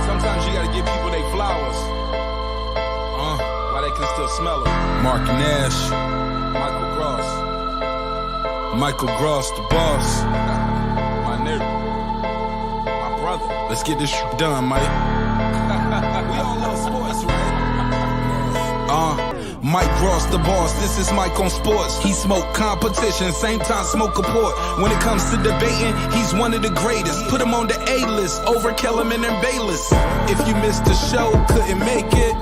Sometimes you gotta give people their flowers. While they can still smell it. Mark Nash. Michael Gross, the boss. My nigga. My brother. Let's get this done, Mike. We all love sports, right? Mike Gross, the boss. This is Mike on sports. He smoke competition, same time smoke a port. When it comes to debating, he's one of the greatest. Put him on the A-list over Kellerman and Bayless. If you missed the show, couldn't make it,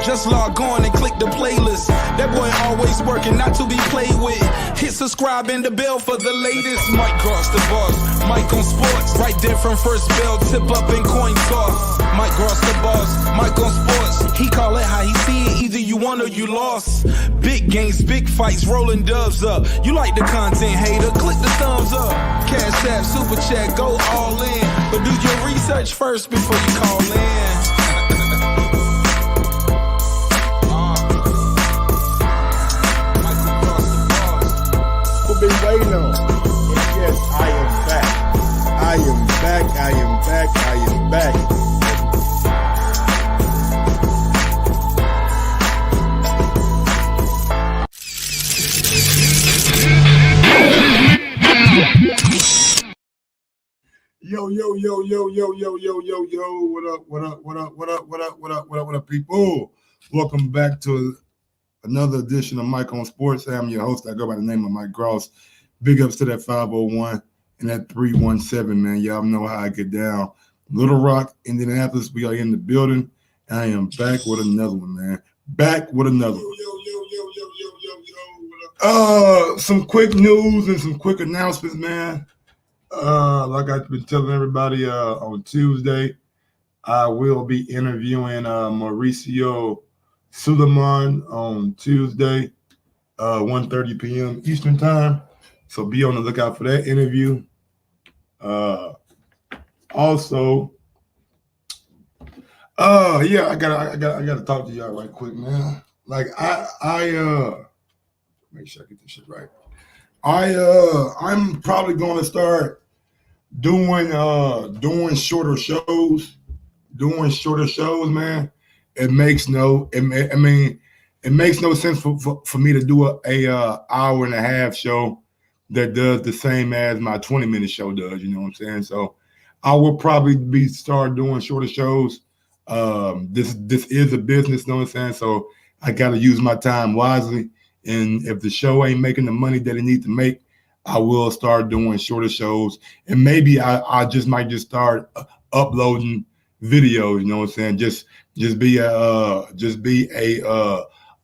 just log on and click the playlist. That boy always working, not to be played with. Hit subscribe and the bell for the latest. Mike Gross, the boss. Mike on sports. Right there from first bell, tip up and coin toss. Mike Gross, the boss. Mike on sports. He call it how he see it. Either you won or you lost. Big games, big fights, rolling dubs up. You like the content, hater? Click the thumbs up. Cashapp, super chat, go all in. But do your research first before you call in. Been waiting on. Yes, I am back. I am back. I am back. I am back. Yo, yo, yo, yo, yo, yo, yo, yo, yo. What up, what up, what up, what up, what up, what up, what up, what up, people? Welcome back to another edition of Mike on Sports. I'm your host. I go by the name of Mike Gross. Big ups to that 501 and that 317, man. Y'all know how I get down. Little Rock, Indianapolis, we are in the building. I am back with another one, man. Back with another one. Some quick news and some quick announcements, man. Like I've been telling everybody on Tuesday, I will be interviewing Mauricio Suleiman on Tuesday, 1:30 p.m. Eastern time. So be on the lookout for that interview. Also, yeah, I gotta talk to y'all right quick, man. Like I make sure I get this shit right. I'm probably gonna start doing shorter shows. Man. It makes no sense for me to do a hour and a half show that does the same as my 20-minute show does. You know what I'm saying? So I will probably start doing shorter shows. This is a business, you know what I'm saying? So I got to use my time wisely. And if the show ain't making the money that it needs to make, I will start doing shorter shows. And maybe I might start uploading videos. You know what I'm saying? Just be a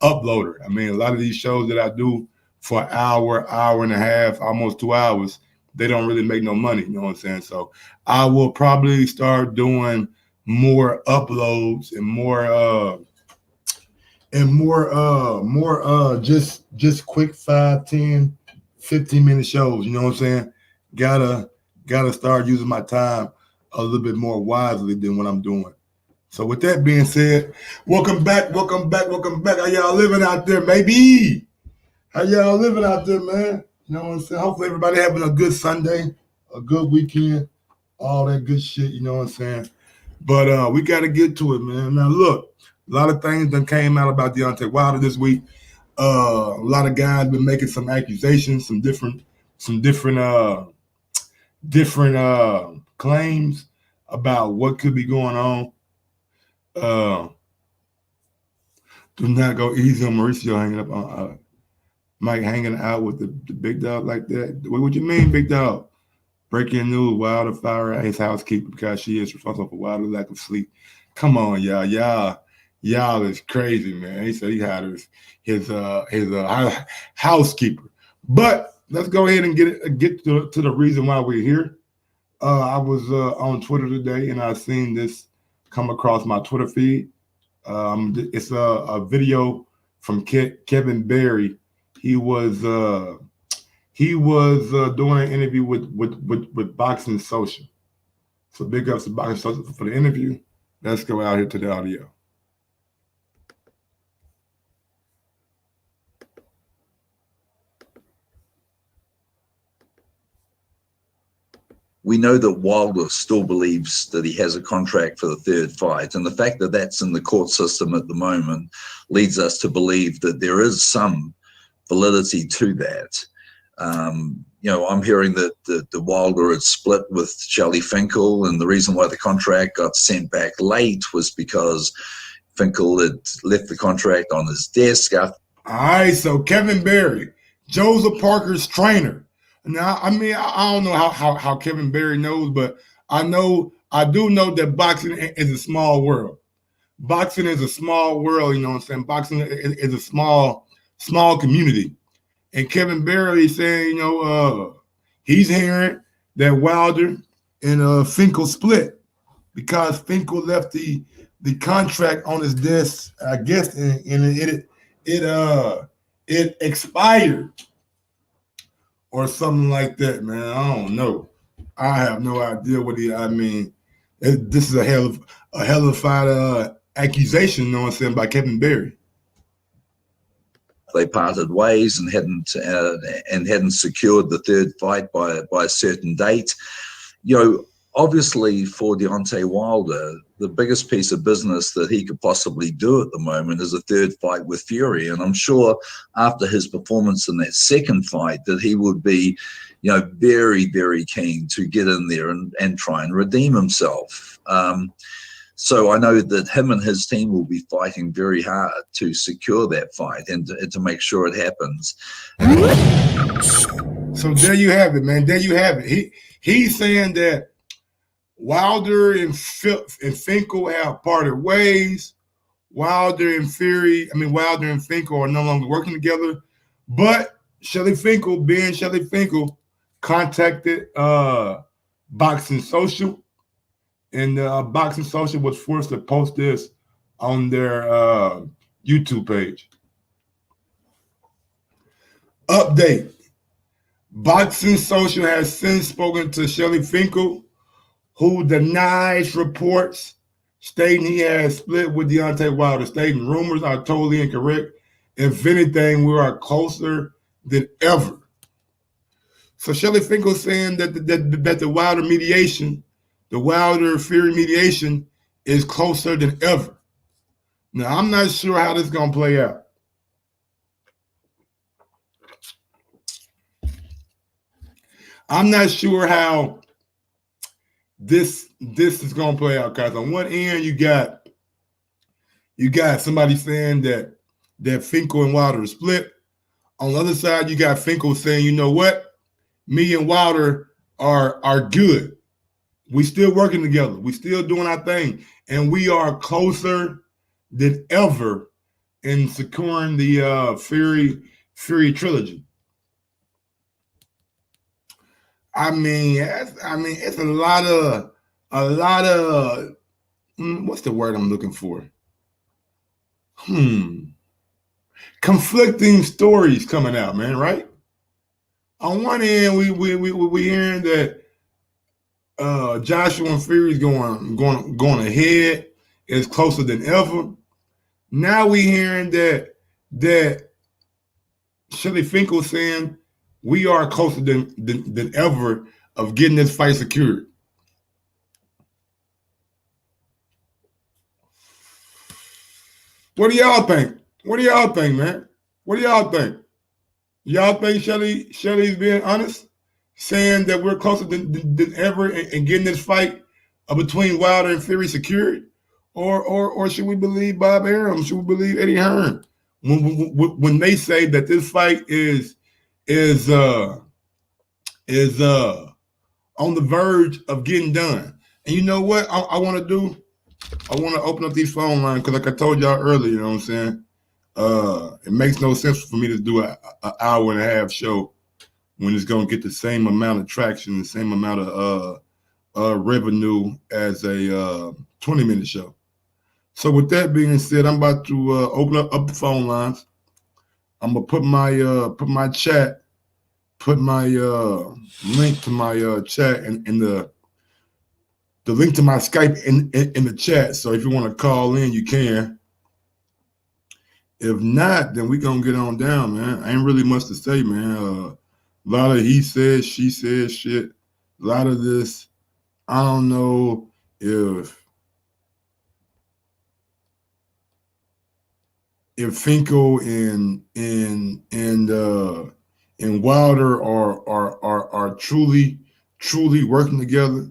uploader. I mean, a lot of these shows that I do for an hour and a half, almost 2 hours, they don't really make no money. You know what I'm saying? So I will probably start doing more uploads and more just quick 5, 10, 15-minute shows. You know what I'm saying? Gotta start using my time a little bit more wisely than what I'm doing. So with that being said, welcome back. How y'all living out there, baby? How y'all living out there, man? You know what I'm saying? Hopefully everybody having a good Sunday, a good weekend, all that good shit, you know what I'm saying? But we got to get to it, man. Now, look, a lot of things that came out about Deontay Wilder this week. A lot of guys been making some accusations, some different claims about what could be going on. Do not go easy on Mauricio hanging up on Mike hanging out with the big dog like that. What you mean, big dog? Breaking news: Wilder fired his housekeeper because she is responsible for Wilder's lack of sleep. Come on, y'all is crazy, man. He said he had his housekeeper. But let's go ahead and get to the reason why we're here. I was on Twitter today, and I seen this come across my Twitter feed. It's a video from Kevin Berry. He was doing an interview with Boxing Social. So big ups to Boxing Social for the interview. Let's go out here to the audio. We know that Wilder still believes that he has a contract for the third fight. And the fact that that's in the court system at the moment leads us to believe that there is some validity to that. I'm hearing that the Wilder had split with Shelly Finkel, and the reason why the contract got sent back late was because Finkel had left the contract on his desk. All right, so Kevin Berry, Joseph Parker's trainer. Now, I mean, I don't know how Kevin Berry knows, but I do know that boxing is a small world. Boxing is a small world, you know what I'm saying? Boxing is a small community. And Kevin Berry saying, he's hearing that Wilder and Finkel split because Finkel left the contract on his desk, I guess, and it expired. Or something like that, man. I don't know. I have no idea what this is a hell of a accusation, you know what I'm saying, by Kevin Berry. They parted ways and hadn't secured the third fight by a certain date. Obviously for Deontay Wilder, the biggest piece of business that he could possibly do at the moment is a third fight with Fury. And I'm sure after his performance in that second fight that he would be, very, very keen to get in there and try and redeem himself. So I know that him and his team will be fighting very hard to secure that fight and to make sure it happens. So there you have it, man. There you have it. He's saying that Wilder and Finkel have parted ways. Wilder and Finkel are no longer working together. But Shelly Finkel contacted Boxing Social, and Boxing Social was forced to post this on their YouTube page. Update. Boxing Social has since spoken to Shelly Finkel, who denies reports stating he has split with Deontay Wilder, stating rumors are totally incorrect. If anything, we are closer than ever. So Shelly Finkel saying that the Wilder mediation, the Wilder Fury mediation, is closer than ever. Now, I'm not sure how this is going to play out. I'm not sure how this is going to play out, guys. On one end, you got somebody saying that Finkel and Wilder are split. On the other side, you got Finkel saying, you know what? Me and Wilder are good. We still working together. We still doing our thing. And we are closer than ever in securing the Fury trilogy. It's a lot of what's the word I'm looking for? Conflicting stories coming out, man, right? On one end, we hearing that Joshua and Fury's going ahead, is closer than ever. Now we hearing that Shelly Finkel saying we are closer than ever of getting this fight secured. What do y'all think? What do y'all think, man? What do y'all think? Y'all think Shelly's being honest, saying that we're closer than ever in getting this fight between Wilder and Fury secured? Or should we believe Bob Arum? Should we believe Eddie Hearn when they say that this fight is on the verge of getting done? And you know what I want to do? I want to open up these phone lines because, like I told y'all earlier, you know what I'm saying? It makes no sense for me to do an hour and a half show when it's gonna get the same amount of traction, the same amount of revenue as a 20-minute show. So with that being said, I'm about to open up the phone lines. I'm gonna put my link to my chat and the link to my Skype in the chat. So if you want to call in, you can. If not, then we gonna get on down, man. Ain't really much to say, man. A lot of he said, she said shit. A lot of this, I don't know if Finkel and Wilder are truly working together,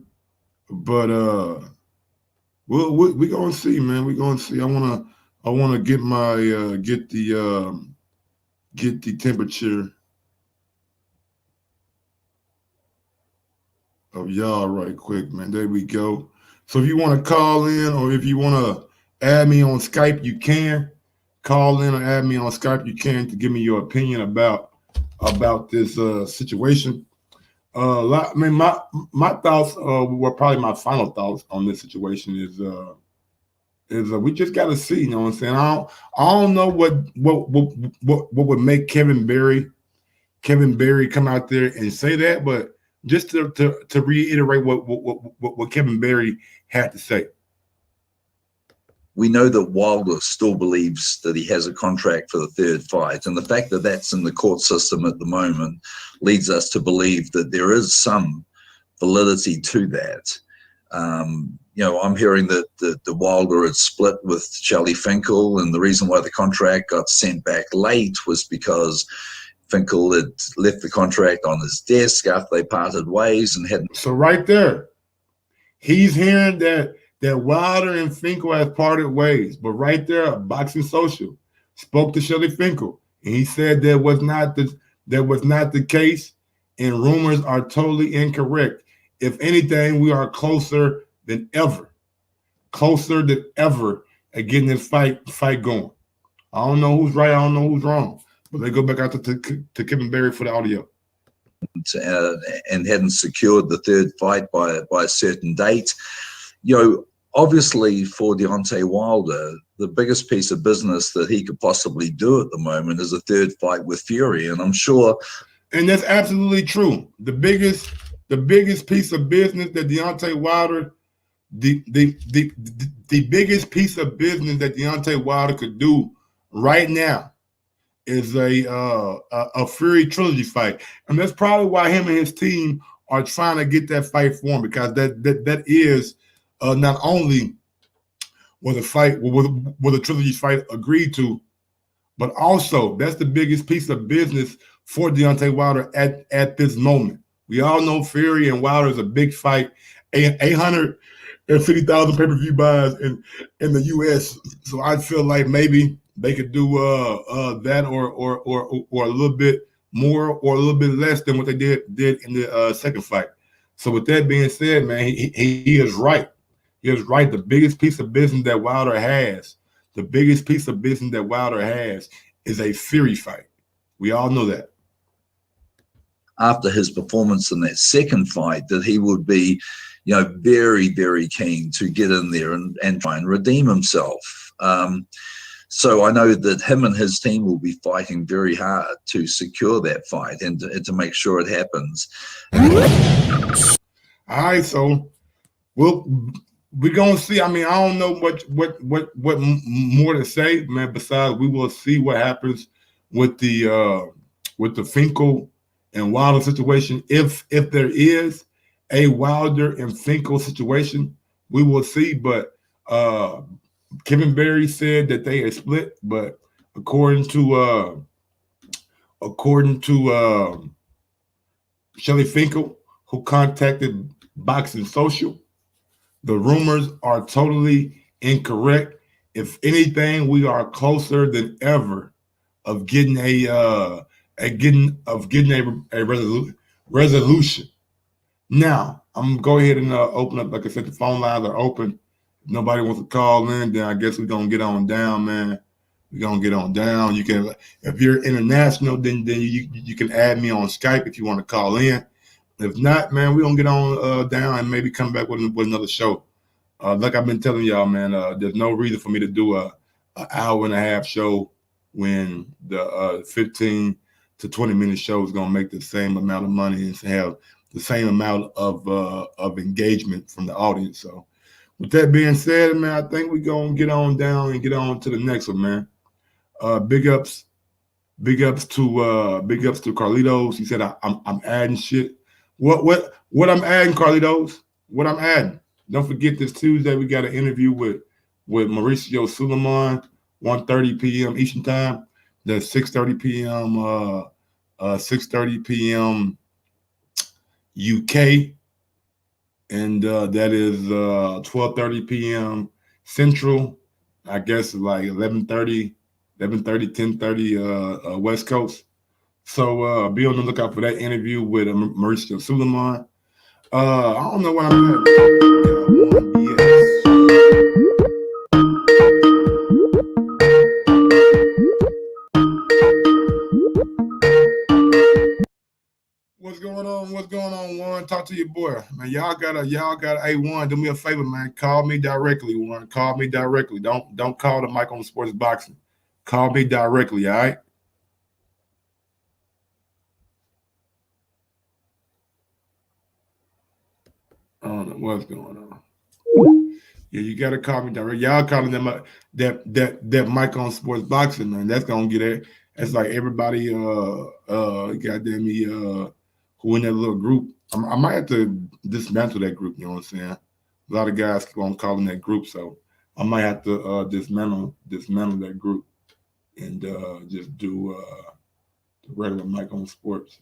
but we gonna see, man. We gonna see. I wanna get my get the temperature of y'all right quick, man. There we go. So if you want to call in, or if you want to add me on Skype, you can. Call in or add me on Skype, you can, to give me your opinion about this situation. I mean, my thoughts were probably my final thoughts on this situation is we just got to see. You know what I'm saying? I don't know what would make Kevin Berry come out there and say that, but just to reiterate what Kevin Berry had to say. We know that Wilder still believes that he has a contract for the third fight. And the fact that that's in the court system at the moment leads us to believe that there is some validity to that. I'm hearing that the Wilder had split with Shelly Finkel, and the reason why the contract got sent back late was because Finkel had left the contract on his desk after they parted ways and hadn't. So right there, he's hearing that Wilder and Finkel have parted ways. But right there, Boxing Social spoke to Shelly Finkel, and he said that was not the case, and rumors are totally incorrect. If anything, we are closer than ever at getting this fight going. I don't know who's right, I don't know who's wrong, but they go back out to Kevin Berry for the audio. And hadn't secured the third fight by a certain date. Obviously for Deontay Wilder, the biggest piece of business that he could possibly do at the moment is a third fight with Fury. And I'm sure. And that's absolutely true. The biggest piece of business that Deontay Wilder, the biggest piece of business that Deontay Wilder could do right now is a Fury Trilogy fight. And that's probably why him and his team are trying to get that fight for him, because that is not only was the Trilogy fight agreed to, but also that's the biggest piece of business for Deontay Wilder at this moment. We all know Fury and Wilder is a big fight, 850,000 pay-per-view buys in the U.S. So I feel like maybe they could do that or a little bit more or a little bit less than what they did in the second fight. So with that being said, man, he is right. He is right. The biggest piece of business that Wilder has, is a Fury fight. We all know that. After his performance in that second fight, that he would be, very, very keen to get in there and try and redeem himself. So I know that him and his team will be fighting very hard to secure that fight and to make sure it happens. All right, so we're gonna see. I mean, I don't know what more to say, man. Besides, we will see what happens with the Finkel and Wilder situation. If there is a Wilder and Finkel situation, we will see. But Kevin Berry said that they had split, but according to Shelly Finkel, who contacted Boxing Social, the rumors are totally incorrect. If anything, we are closer than ever of getting a resolution. Now, I'm gonna go ahead and open up. Like I said, the phone lines are open. If nobody wants to call in, then I guess we're gonna get on down, man. We're gonna get on down. You can, if you're international, then you can add me on Skype if you want to call in. If not, man, we're gonna get on down and maybe come back with another show. Like I've been telling y'all, man, there's no reason for me to do a hour and a half show when the 15 to 20 minute show is gonna make the same amount of money and have the same amount of engagement from the audience. So with that being said, man, I think we're gonna get on down and get on to the next one, man. Big ups to Carlitos. He said I'm adding shit. What I'm adding, Carlitos? What I'm adding? Don't forget this Tuesday we got an interview with Mauricio Suleiman, 1:30 p.m. Eastern Time. That's 6:30 p.m. 6:30 p.m. UK, and that is 12:30 p.m. Central. I guess like 11:30, 10:30 West Coast. So be on the lookout for that interview with Mauricio Suleiman. I don't know what I'm at. What's going on? What's going on, Warren? Talk to your boy, man. Y'all gotta hey, Warren, do me a favor, man. Call me directly, Warren. Call me directly. Don't call the Mike on Sports Boxing. Call me directly, all right? I don't know what's going on. Yeah, you gotta call me directly. Y'all calling them that Mike on Sports Boxing, man. That's gonna get it. That's like everybody goddamn me who in that little group. I might have to dismantle that group, you know what I'm saying? A lot of guys keep on calling that group, so I might have to dismantle that group and just do the regular Mike on Sports.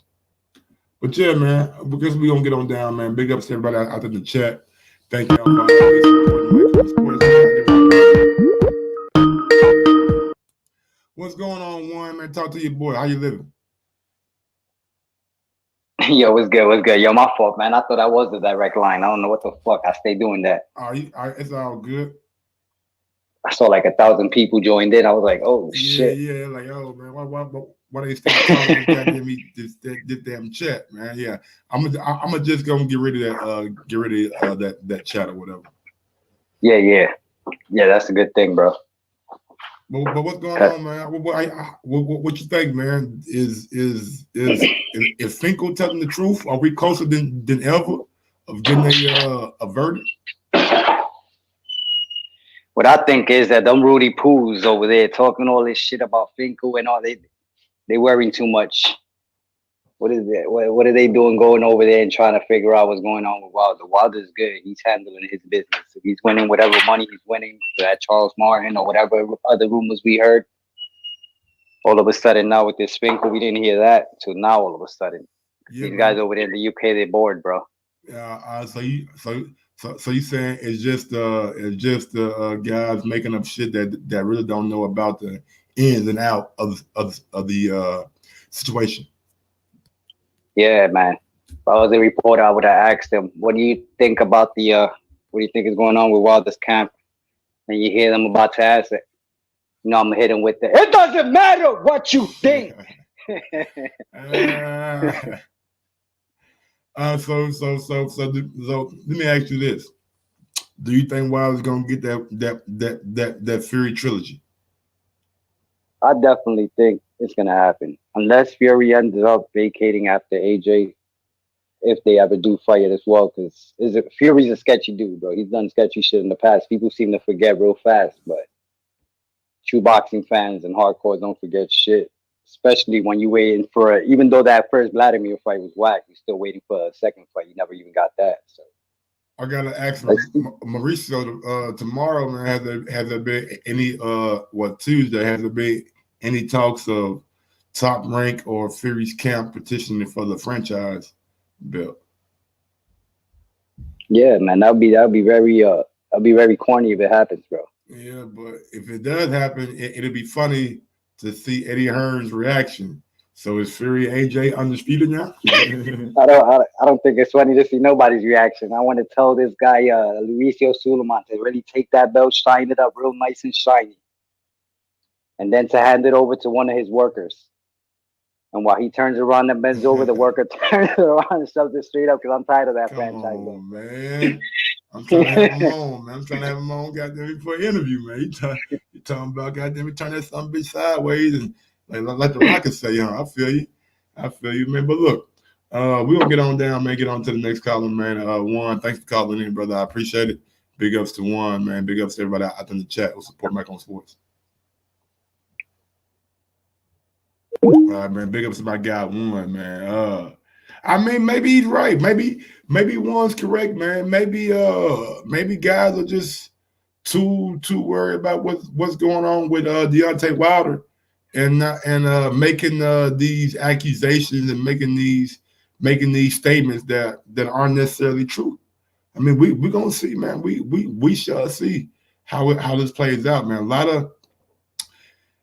But yeah, man, because we gonna get on down, man. Big ups to everybody out in the chat. Thank y'all for always supporting Mike on Sports. What's going on, Warren, man? Talk to your boy. How you living? Yo, what's good? What's good? Yo, my fault, man. I thought that was the direct line. I don't know what the fuck. I stay doing that. It's all good. I saw like 1,000 people joined in. I was like, oh shit. Yeah, like, oh man, why they still calling this damn chat, man? Yeah, I'm just gonna get rid of that chat or whatever. Yeah. That's a good thing, bro. But what's going on, man? What you think, man? Is Finkel telling the truth? Are we closer than ever of getting a verdict? What I think is that them Rudy Poos over there talking all this shit about Finkel and all, they worrying too much. What is it? What are they doing going over there and trying to figure out what's going on with Wilder? Wilder's good. He's handling his business. If he's winning whatever money he's winning for that Charles Martin or whatever other rumors we heard, all of a sudden now with this Finkel, we didn't hear that. So now all of a sudden, these guys over there in the UK, they're bored, bro. Yeah. So you saying it's just guys making up shit that really don't know about the ins and out of the situation. Yeah, man. If I was a reporter, I would have asked him, what do you think about what do you think is going on with Wilder's camp? And you hear them about to ask it. You know, I'm going to hit him with it doesn't matter what you think. So let me ask you this. Do you think Wilder's going to get that Fury trilogy? I definitely think it's going to happen. Unless Fury ends up vacating after AJ, if they ever do fight it as well, because Fury's a sketchy dude, bro. He's done sketchy shit in the past. People seem to forget real fast, but true boxing fans and hardcore don't forget shit. Especially when you're waiting for, even though that first Vladimir fight was whack, you're still waiting for a second fight. You never even got that. So I gotta ask Mauricio tomorrow, man. Has there been any Tuesday? Has there been any talks of Top Rank or Fury's camp petitioning for the franchise belt? Yeah, man, that'll be very corny if it happens, bro. Yeah, but if it does happen, it'll be funny to see Eddie Hearn's reaction. So is Fury AJ undisputed now? I don't think it's funny to see nobody's reaction. I want to tell this guy, Mauricio Suleiman, to really take that belt, shine it up real nice and shiny. and then to hand it over to one of his workers. And while he turns around and bends over, the worker turns around and shoves it straight up because I'm tired of that Come franchise. on, man. I'm trying to have him on, man. I'm trying to have him on, goddamn, for an interview, man. You talking about, goddamn, turn that son bitch sideways and like the Rockets say, I feel you, man. But look, we're gonna get on down, man. Get on to the next column, man. Juan, thanks for calling in, brother. I appreciate it. Big ups to Juan, man. Big ups to everybody out in the chat who support Mac on Sports. All right, man. Big ups to my guy Juan, man. I mean, maybe he's right. Maybe Juan's correct, man. Maybe guys are just too worried about what's going on with Deontay Wilder and making these accusations and making these statements that aren't necessarily true. I mean, we're gonna see, man. We shall see how this plays out, man.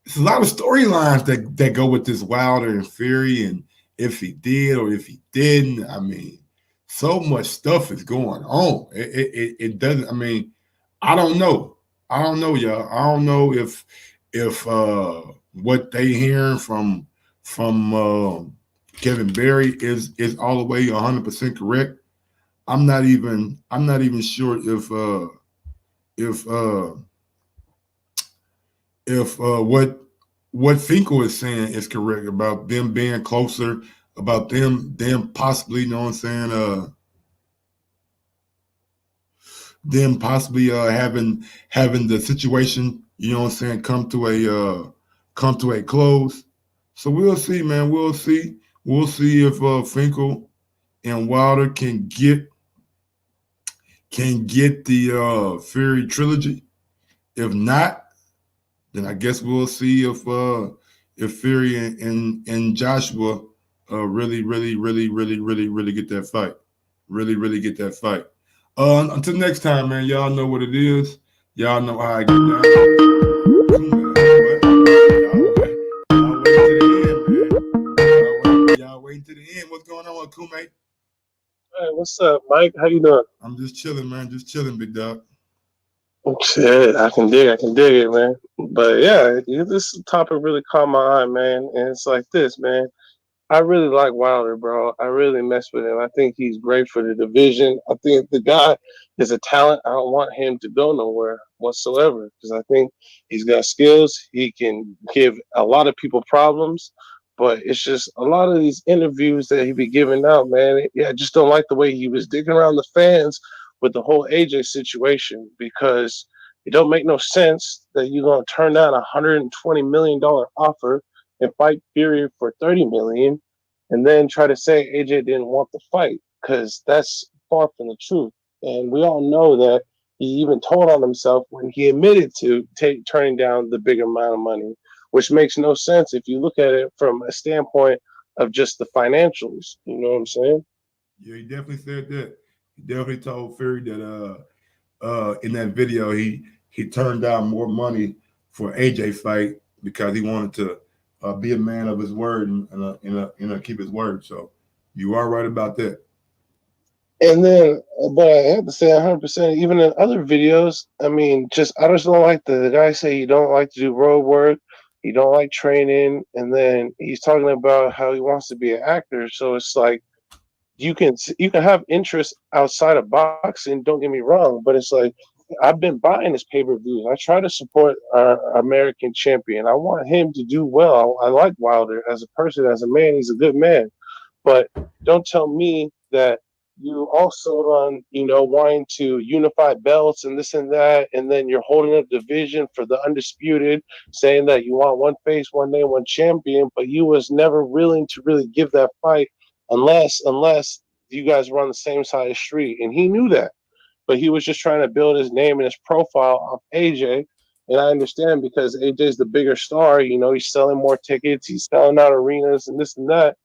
It's a lot of storylines that go with this Wilder and Fury, and if he did or if he didn't. I mean, so much stuff is going on. It doesn't. I mean, I don't know, y'all. I don't know if what they hearing from Kevin Berry is all the way 100% correct. I'm not even sure if what Finkel is saying is correct about them being closer, about them possibly, you know what I'm saying, them possibly having the situation, you know what I'm saying, come to a close. So we'll see, man. We'll see if Finkel and Wilder can get the Fury trilogy. If not, then I guess we'll see if Fury and Joshua really get that fight. Really get that fight. Until next time, man. Y'all know what it is. Y'all know how I get down. Y'all wait to the end. What's going on, Kume? Hey, what's up, Mike? How you doing? I'm just chilling, man. Just chilling, big dog. Shit, I can dig it, man. But yeah, this topic really caught my eye, man. And it's like this, man. I really like Wilder, bro. I really mess with him. I think he's great for the division. I think the guy is a talent. I don't want him to go nowhere whatsoever because I think he's got skills. He can give a lot of people problems, but it's just a lot of these interviews that he be giving out, man. Yeah, I just don't like the way he was digging around the fans with the whole AJ situation because it don't make no sense that you're going to turn down a $120 million offer and fight Fury for $30 million, and then try to say AJ didn't want the fight because that's far from the truth. And we all know that he even told on himself when he admitted to turning down the bigger amount of money, which makes no sense if you look at it from a standpoint of just the financials. You know what I'm saying? Yeah, he definitely said that. He definitely told Fury that in that video he turned down more money for AJ fight because he wanted to be a man of his word and keep his word. So you are right about that. And then, but I have to say 100%, even in other videos, I mean, I just don't like the guy say he don't like to do road work. He don't like training. And then he's talking about how he wants to be an actor. So it's like, you can have interest outside of boxing. Don't get me wrong, but it's like, I've been buying his pay-per-views. I try to support our American champion. I want him to do well. I like Wilder as a person, as a man. He's a good man. But don't tell me that you also on, wanting to unify belts and this and that, and then you're holding up division for the undisputed, saying that you want one face, one name, one champion, but you was never willing to really give that fight unless you guys were on the same side of the street. And he knew that. But he was just trying to build his name and his profile off AJ. And I understand because AJ's the bigger star. He's selling more tickets. He's selling out arenas and this and that.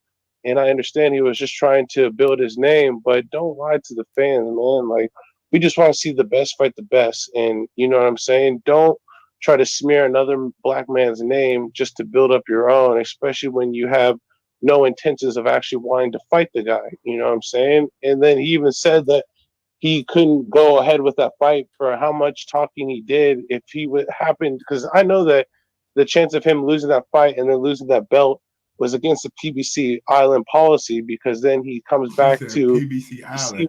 And I understand he was just trying to build his name. But don't lie to the fans, man. Like, we just want to see the best fight the best. And you know what I'm saying? Don't try to smear another black man's name just to build up your own, especially when you have no intentions of actually wanting to fight the guy. You know what I'm saying? And then he even said that he couldn't go ahead with that fight for how much talking he did if he would happen, because I know that the chance of him losing that fight and then losing that belt was against the PBC Island policy, because then he comes back to PBC Island.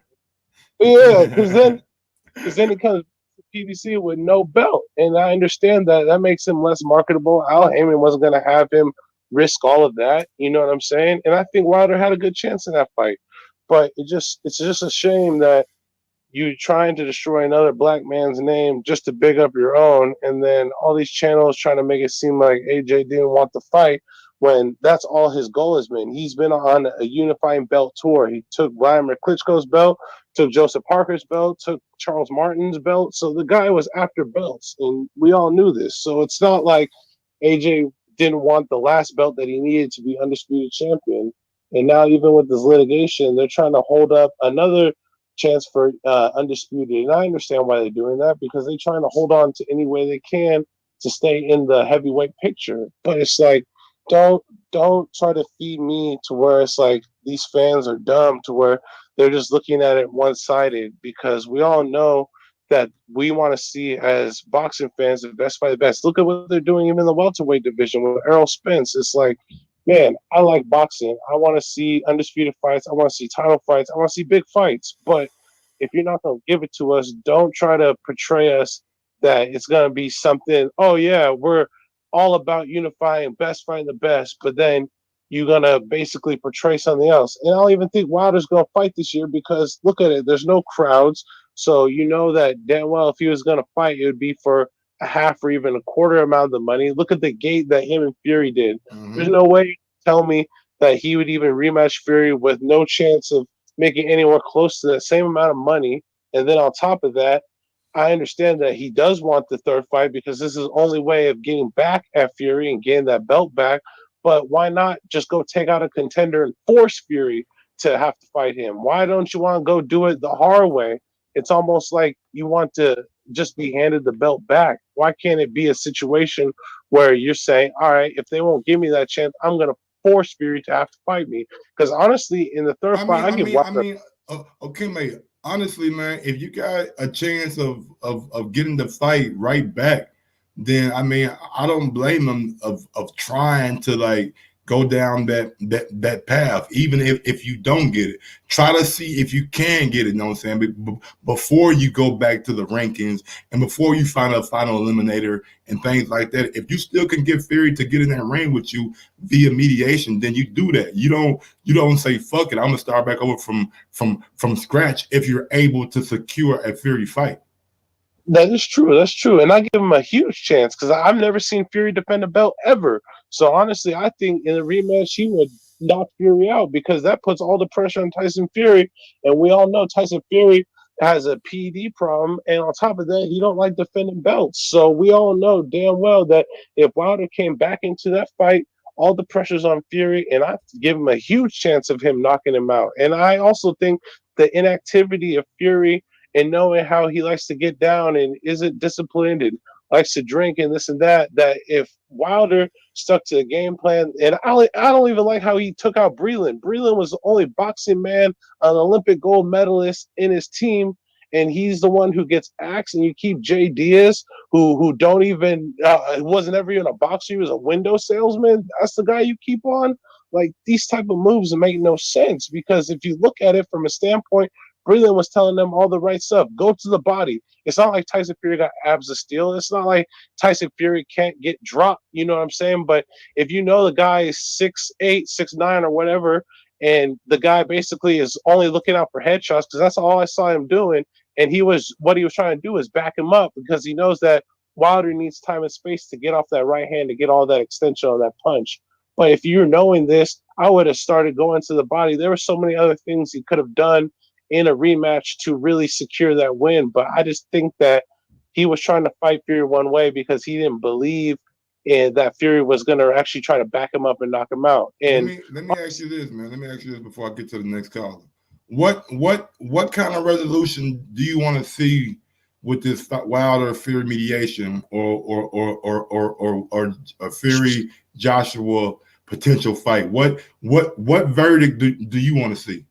Yeah, because then he comes to PBC with no belt, and I understand that makes him less marketable. Al Heyman wasn't going to have him risk all of that, you know what I'm saying? And I think Wilder had a good chance in that fight, but it's just a shame that you trying to destroy another black man's name just to big up your own, and then all these channels trying to make it seem like AJ didn't want the fight when that's all his goal has been. He's been on a unifying belt tour. He took Vladimir Klitschko's belt, took Joseph Parker's belt, took Charles Martin's belt. So the guy was after belts, and we all knew this. So it's not like AJ didn't want the last belt that he needed to be undisputed champion. And now even with this litigation, they're trying to hold up another chance for undisputed. And I understand why they're doing that, because they're trying to hold on to any way they can to stay in the heavyweight picture. But it's like, don't try to feed me to where it's like these fans are dumb to where they're just looking at it one-sided, because we all know that we want to see, as boxing fans, the best by the best. Look at what they're doing even in the welterweight division with Errol Spence. It's like, man, I like boxing. I want to see undisputed fights. I want to see title fights. I want to see big fights. But if you're not going to give it to us, don't try to portray us that it's going to be something, oh, yeah, we're all about unifying, best fighting the best. But then you're going to basically portray something else. And I don't even think Wilder's going to fight this year, because look at it. There's no crowds. So you know that damn well if he was going to fight, it would be for a half or even a quarter amount of the money. Look at the gate that him and Fury did. Mm-hmm. There's no way you can tell me that he would even rematch Fury with no chance of making anywhere close to that same amount of money. And then on top of that, I understand that he does want the third fight, because this is the only way of getting back at Fury and getting that belt back. But why not just go take out a contender and force Fury to have to fight him? Why don't you want to go do it the hard way? It's almost like you want to just be handed the belt back. Why can't it be a situation where you're saying, all right, if they won't give me that chance, I'm going to force Fury to have to fight me? Because honestly, in the third fight, okay, mate. Honestly, man, if you got a chance of getting the fight right back, then I mean, I don't blame them of trying to like go down that path. Even if you don't get it, try to see if you can get it. You know what I'm saying? Before you go back to the rankings and before you find a final eliminator and things like that, if you still can get Fury to get in that ring with you via mediation, then you do that. You don't say fuck it, I'm gonna start back over from scratch if you're able to secure a Fury fight. That is true. That's true. And I give him a huge chance, because I've never seen Fury defend a belt ever. So honestly, I think in a rematch, he would knock Fury out, because that puts all the pressure on Tyson Fury. And we all know Tyson Fury has a PED problem. And on top of that, he don't like defending belts. So we all know damn well that if Wilder came back into that fight, all the pressure's on Fury, and I give him a huge chance of him knocking him out. And I also think the inactivity of Fury and knowing how he likes to get down and isn't disciplined and likes to drink and this and that, that if Wilder stuck to the game plan, and I don't even like how he took out Breland. Breland was the only boxing man, an Olympic gold medalist in his team, and he's the one who gets axed, and you keep Jay Diaz, who don't even, wasn't ever even a boxer, he was a window salesman. That's the guy you keep on? Like, these type of moves make no sense, because if you look at it from a standpoint, Breland was telling them all the right stuff. Go to the body. It's not like Tyson Fury got abs of steel. It's not like Tyson Fury can't get dropped. You know what I'm saying? But if you know the guy is 6'8", 6'9", or whatever, and the guy basically is only looking out for headshots, because that's all I saw him doing, and what he was trying to do is back him up, because he knows that Wilder needs time and space to get off that right hand to get all that extension on that punch. But if you're knowing this, I would have started going to the body. There were so many other things he could have done in a rematch to really secure that win. But I just think that he was trying to fight Fury one way because he didn't believe in that Fury was going to actually try to back him up and knock him out. And let me ask you this, man. Let me ask you this before I get to the next caller. What kind of resolution do you want to see with this Wilder Fury mediation or a Fury Joshua potential fight? What verdict do you want to see?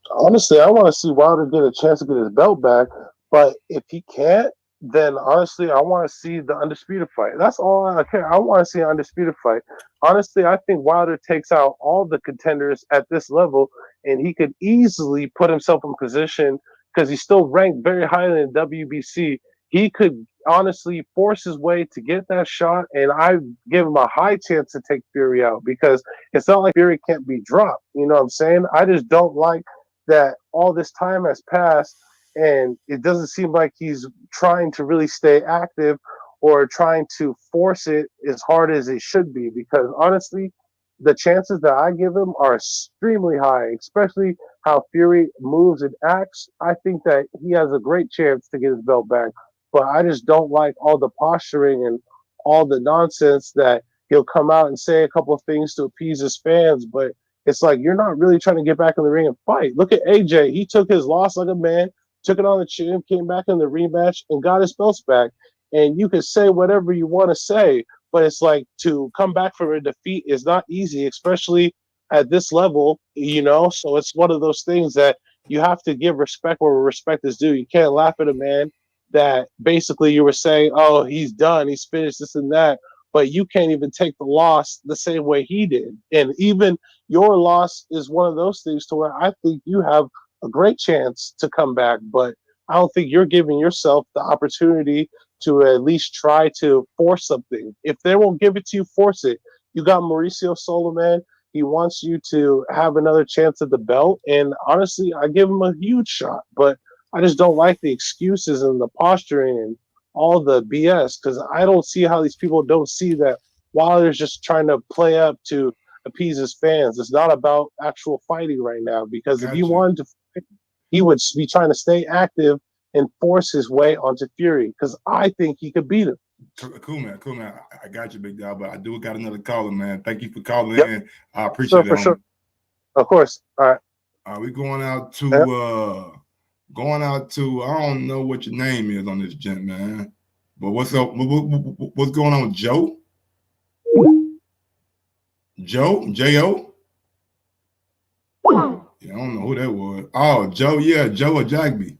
Honestly, I want to see Wilder get a chance to get his belt back, but if he can't, then honestly, I want to see the undisputed fight. That's all I care. I want to see an undisputed fight. Honestly, I think Wilder takes out all the contenders at this level, and he could easily put himself in position because he's still ranked very highly in WBC. He could honestly force his way to get that shot, and I give him a high chance to take Fury out because it's not like Fury can't be dropped. You know what I'm saying? I just don't like that all this time has passed and it doesn't seem like he's trying to really stay active or trying to force it as hard as it should be because honestly the chances that I give him are extremely high, especially how Fury moves and acts. I think that he has a great chance to get his belt back, but I just don't like all the posturing and all the nonsense that he'll come out and say a couple of things to appease his fans, but it's like you're not really trying to get back in the ring and fight. Look at AJ. He took his loss like a man, took it on the chin, came back in the rematch, and got his belts back. And you can say whatever you want to say, but it's like to come back from a defeat is not easy, especially at this level, you know? So it's one of those things that you have to give respect where respect is due. You can't laugh at a man that basically you were saying, oh, he's done, he's finished this and that, but you can't even take the loss the same way he did. And even your loss is one of those things to where I think you have a great chance to come back, but I don't think you're giving yourself the opportunity to at least try to force something. If they won't give it to you, force it. You got Mauricio Solomon. He wants you to have another chance at the belt. And honestly, I give him a huge shot, but I just don't like the excuses and the posturing and all the BS because I don't see how these people don't see that Wilder's just trying to play up to appease his fans. It's not about actual fighting right now because if he wanted to fight, he would be trying to stay active and force his way onto Fury because I think he could beat him. Cool, man. Cool, man. I got you, big dog, but I do got another caller, man. Thank you for calling in. I appreciate it. For sure. Of course. All right. We going out to I don't know what your name is on this gent, man. But what's up? What's going on, Joe? Joe? J-O? Yeah, I don't know who that was. Oh, Joe, yeah, Joe or Jagby.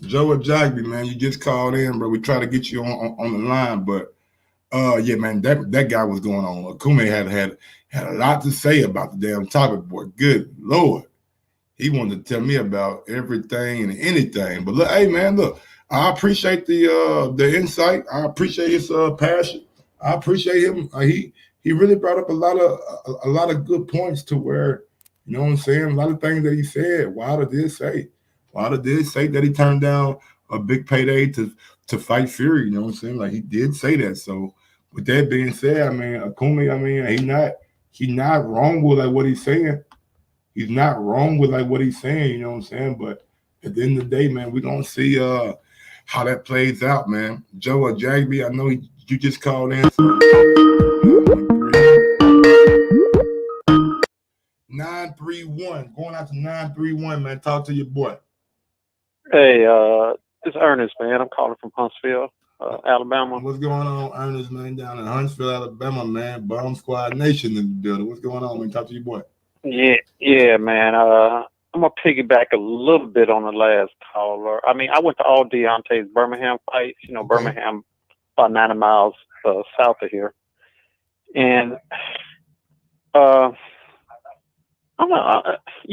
Joe or Jagby, man. You just called in, bro. We try to get you on the line, but yeah, man, that guy was going on. Kume had a lot to say about the damn topic, boy. Good Lord. He wanted to tell me about everything and anything. But look, hey man, look, I appreciate the insight. I appreciate his passion. I appreciate him. He really brought up a lot of good points to where, you know what I'm saying? A lot of things that he said. Wilder did say that he turned down a big payday to fight Fury. You know what I'm saying? Like he did say that. So with that being said, I mean, Akumi, I mean, he's not wrong with like what he's saying. He's not wrong with like what he's saying, you know what I'm saying? But at the end of the day, man, we're gonna see how that plays out, man. Joe or Jagby, I know you just called in. So 931. Going out to 931, man. Talk to your boy. Hey, it's Ernest, man. I'm calling from Huntsville, Alabama. What's going on, Ernest, man, down in Huntsville, Alabama, man? Bomb Squad Nation in the building. What's going on, man? Talk to your boy. Yeah, man. I'm gonna piggyback a little bit on the last caller. I mean, I went to all Deontay's Birmingham fights. You know, okay. Birmingham, about 90 miles south of here, and you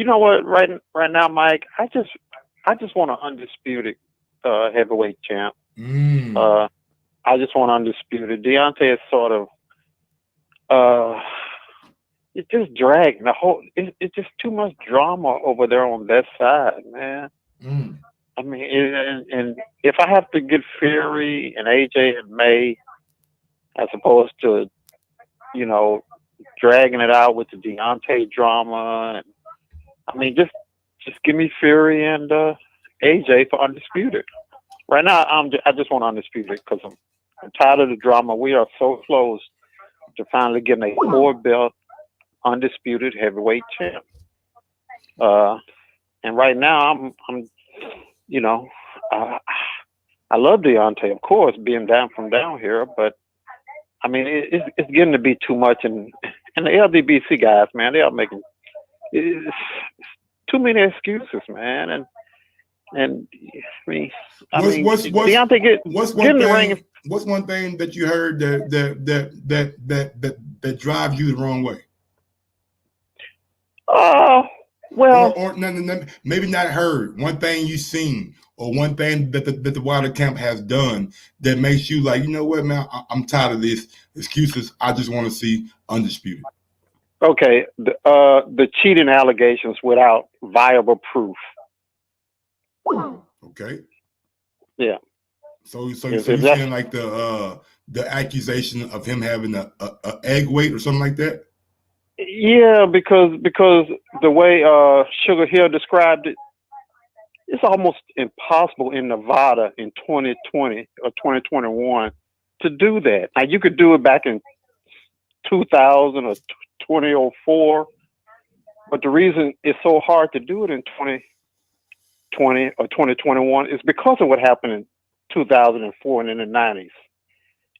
know what? Right now, Mike, I just want an undisputed heavyweight champ. I just want undisputed. Deontay is sort of it's just dragging the whole. It's just too much drama over there on that side, man. I mean, and if I have to get Fury and AJ and May, as opposed to, you know, dragging it out with the Deontay drama, and I mean, just give me Fury and AJ for undisputed. Right now, I just want undisputed because I'm tired of the drama. We are so close to finally getting a 4-belt undisputed heavyweight champ. And right now, I'm you know, I love Deontay, of course, being down here, but I mean, it's getting to be too much, and the LDBC guys, man, they are making too many excuses, man. And And I mean, What's Deontay get in the ring. What's one thing that you heard that drives you the wrong way? Well, or no, maybe not heard. One thing you've seen, or one thing that the Wilder camp has done that makes you like, you know what, man, I'm tired of this excuses. I just want to see undisputed. Okay, the cheating allegations without viable proof. Okay. Yeah. So you're saying like the accusation of him having a egg weight or something like that? Yeah, because the way Sugar Hill described it, it's almost impossible in Nevada in 2020 or 2021 to do that. Now you could do it back in 2000 or 2004, but the reason it's so hard to do it in 2020 or 2021 is because of what happened in 2004 and in the 90s.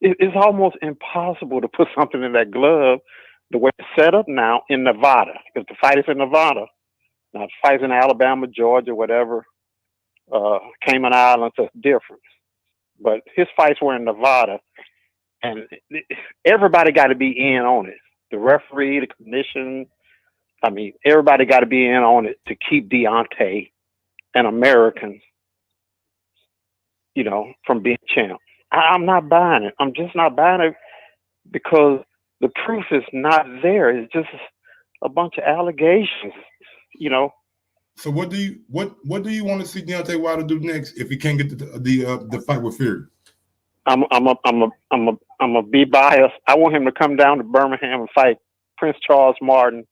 It's almost impossible to put something in that glove the way it's set up now in Nevada. Because the fight is in Nevada. Now, the fight's in Alabama, Georgia, whatever, Cayman Islands, that's different. But his fights were in Nevada, and everybody got to be in on it. The referee, the commission, I mean, everybody got to be in on it to keep Deontay an American, you know, from being champ. I'm not buying it. I'm just not buying it because the proof is not there. It's just a bunch of allegations, you know. So what do you want to see Deontay Wilder do next if he can't get the fight with Fury? I'm a be biased. I want him to come down to Birmingham and fight Prince Charles Martin,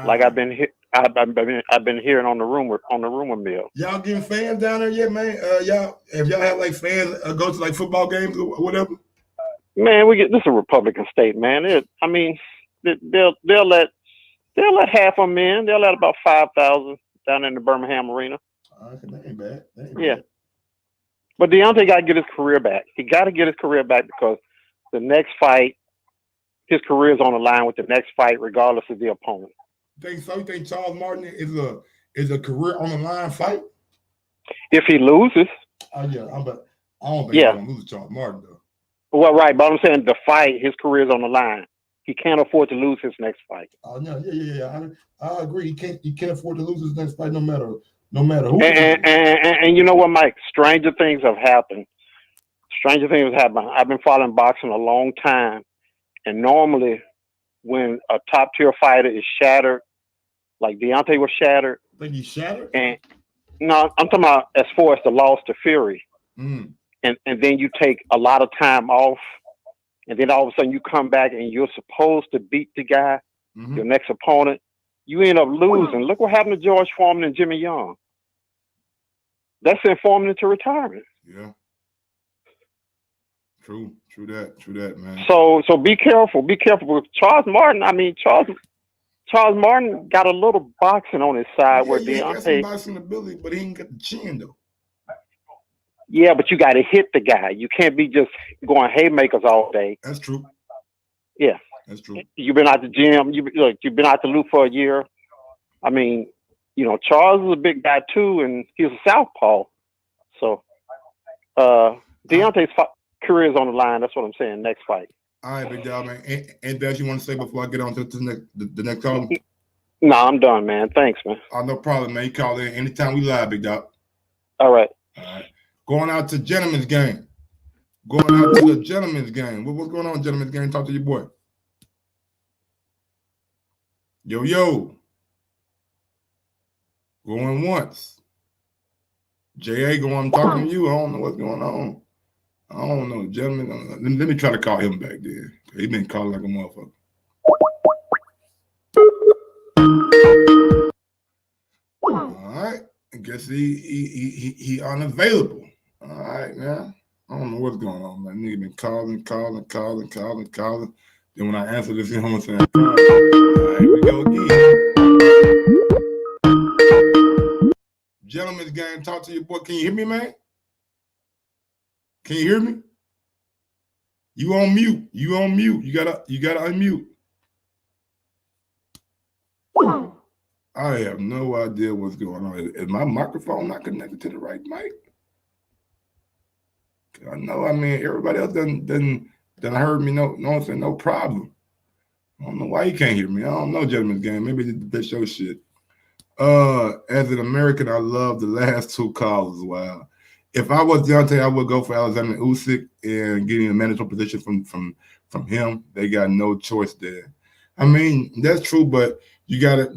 like I've been hearing on the rumor mill. Y'all getting fans down there yet, man? Y'all have like fans go to like football games or whatever? Man, this is a Republican state, man. They'll let half of them in. They'll let about 5,000 down in the Birmingham arena. That ain't bad. Yeah. But Deontay got to get his career back. He got to get his career back because the next fight, his career is on the line with the next fight, regardless of the opponent. You think Charles Martin is a career on the line fight? If he loses. Yeah, I don't think he's going to lose to Charles Martin, though. Well, right, but I'm saying the fight, his career is on the line. He can't afford to lose his next fight. No, yeah. I agree. He can't afford to lose his next fight, no matter who. And you know what, Mike? Stranger things have happened. I've been following boxing a long time, and normally, when a top tier fighter is shattered, like Deontay was shattered. I think he's shattered. And no, I'm talking about as far as the loss to Fury. Mm. And then you take a lot of time off, and then all of a sudden you come back and you're supposed to beat the guy, your next opponent. You end up losing. Look what happened to George Foreman and Jimmy Young. That sent Foreman into retirement. Yeah. True that, man. So be careful with Charles Martin. I mean, Charles Martin got a little boxing on his side where Deontay got some boxing ability, but he ain't got the chin though. Yeah, but you got to hit the guy. You can't be just going haymakers all day. That's true. Yeah, that's true. You've been out the gym. You've been out the loop for a year. I mean, you know, Charles is a big guy too, and he's a southpaw. So, Deontay's career is on the line. That's what I'm saying. Next fight. All right, big dog, man. Anything else you want to say before I get on to the next call? No, I'm done, man. Thanks, man. No problem, man. You call in anytime we live, big dog. All right. Going out to gentlemen's game. What's going on, gentlemen's game? Talk to your boy. Yo. Going once. J.A. I'm talking to you. I don't know what's going on. I don't know, gentlemen. Let me try to call him back there. He been calling like a motherfucker. All right. I guess he unavailable. All right, man. I don't know what's going on, man. Nigga been calling. Then when I answer this, I'm saying, all right, here we go again. Gentlemen's game, talk to your boy. Can you hear me, man? Can you hear me? You on mute. You gotta unmute. All I have no idea what's going on. Is my microphone not connected to the right mic? I know. I mean, everybody else done heard me. No problem. I don't know why you can't hear me. I don't know, Gentleman's Game. Maybe the show shit. As an American, I love the last two calls. Wow. If I was Deontay, I would go for Alexander Usyk and getting a management position from him. They got no choice there. I mean, that's true, but you gotta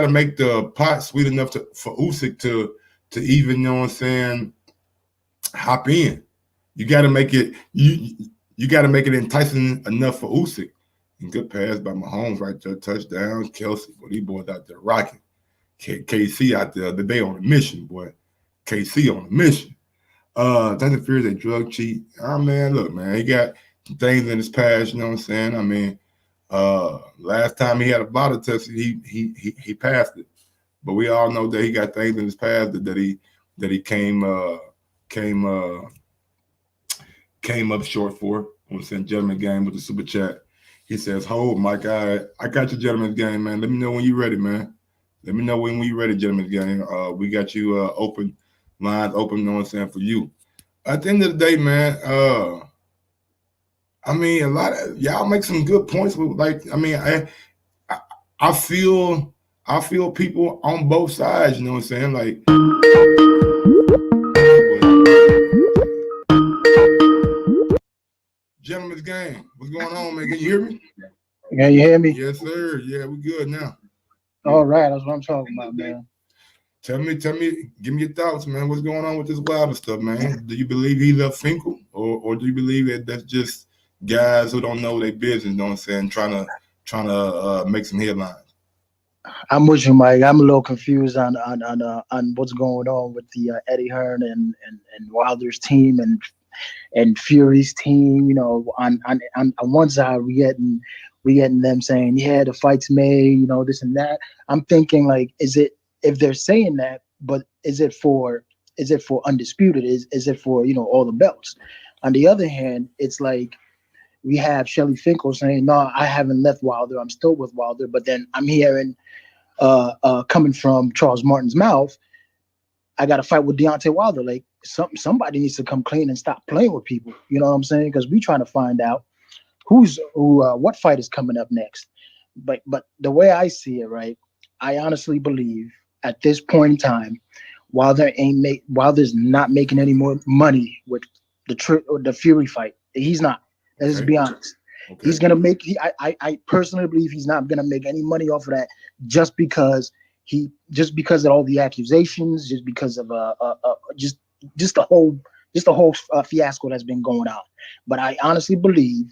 make the pot sweet enough for Usyk to even, you know what I'm saying, hop in. You gotta make it you gotta make it enticing enough for Usyk. And good pass by Mahomes right there, touchdowns. Kelsey, boy, these boys out there rocking. KC out there, they on a mission, boy. KC on a mission. Tyson Fury's a drug cheat. Oh man, look, man, he got some things in his past, you know what I'm saying? I mean, last time he had a bottle test, he passed it. But we all know that he got things in his past that he came up short for. I want to send Gentleman's Game with the super chat. He says, "Hold, Mike, I got your Gentleman's Game, man. Let me know when you're ready, man. Let me know when you're ready, Gentleman's Game. We got you open, lines open, you know what I'm saying, for you." At the end of the day, man, I mean, a lot of y'all make some good points. With, like, I mean, I feel people on both sides, you know what I'm saying? Like, Gentleman's Game, what's going on, man? Can you hear me? Can you hear me? Yes, sir. Yeah, we good now. All right, that's what I'm talking about, man. Tell me, give me your thoughts, man. What's going on with this Wilder stuff, man? Do you believe he's a Finkel, or do you believe that that's just guys who don't know their business, you know what I'm saying, trying to make some headlines? I'm with you, Mike. I'm a little confused on what's going on with the Eddie Hearn and Wilder's team and Fury's team. You know, on one side we getting them saying, yeah, the fight's made, you know, this and that. I'm thinking, like, is it, if they're saying that, but is it for undisputed? Is it for, you know, all the belts? On the other hand, it's like we have Shelly Finkel saying, no, I haven't left Wilder, I'm still with Wilder. But then I'm hearing coming from Charles Martin's mouth, I got to fight with Deontay Wilder. Like, somebody needs to come clean and stop playing with people. You know what I'm saying? Because we trying to find out what fight is coming up next. But the way I see it, right, I honestly believe at this point in time, Wilder's not making any more money with the Fury fight. He's not. Let's be honest. Okay. He's gonna make. I personally believe he's not gonna make any money off of that, just because of all the accusations, just because of just the whole fiasco that's been going on. But I honestly believe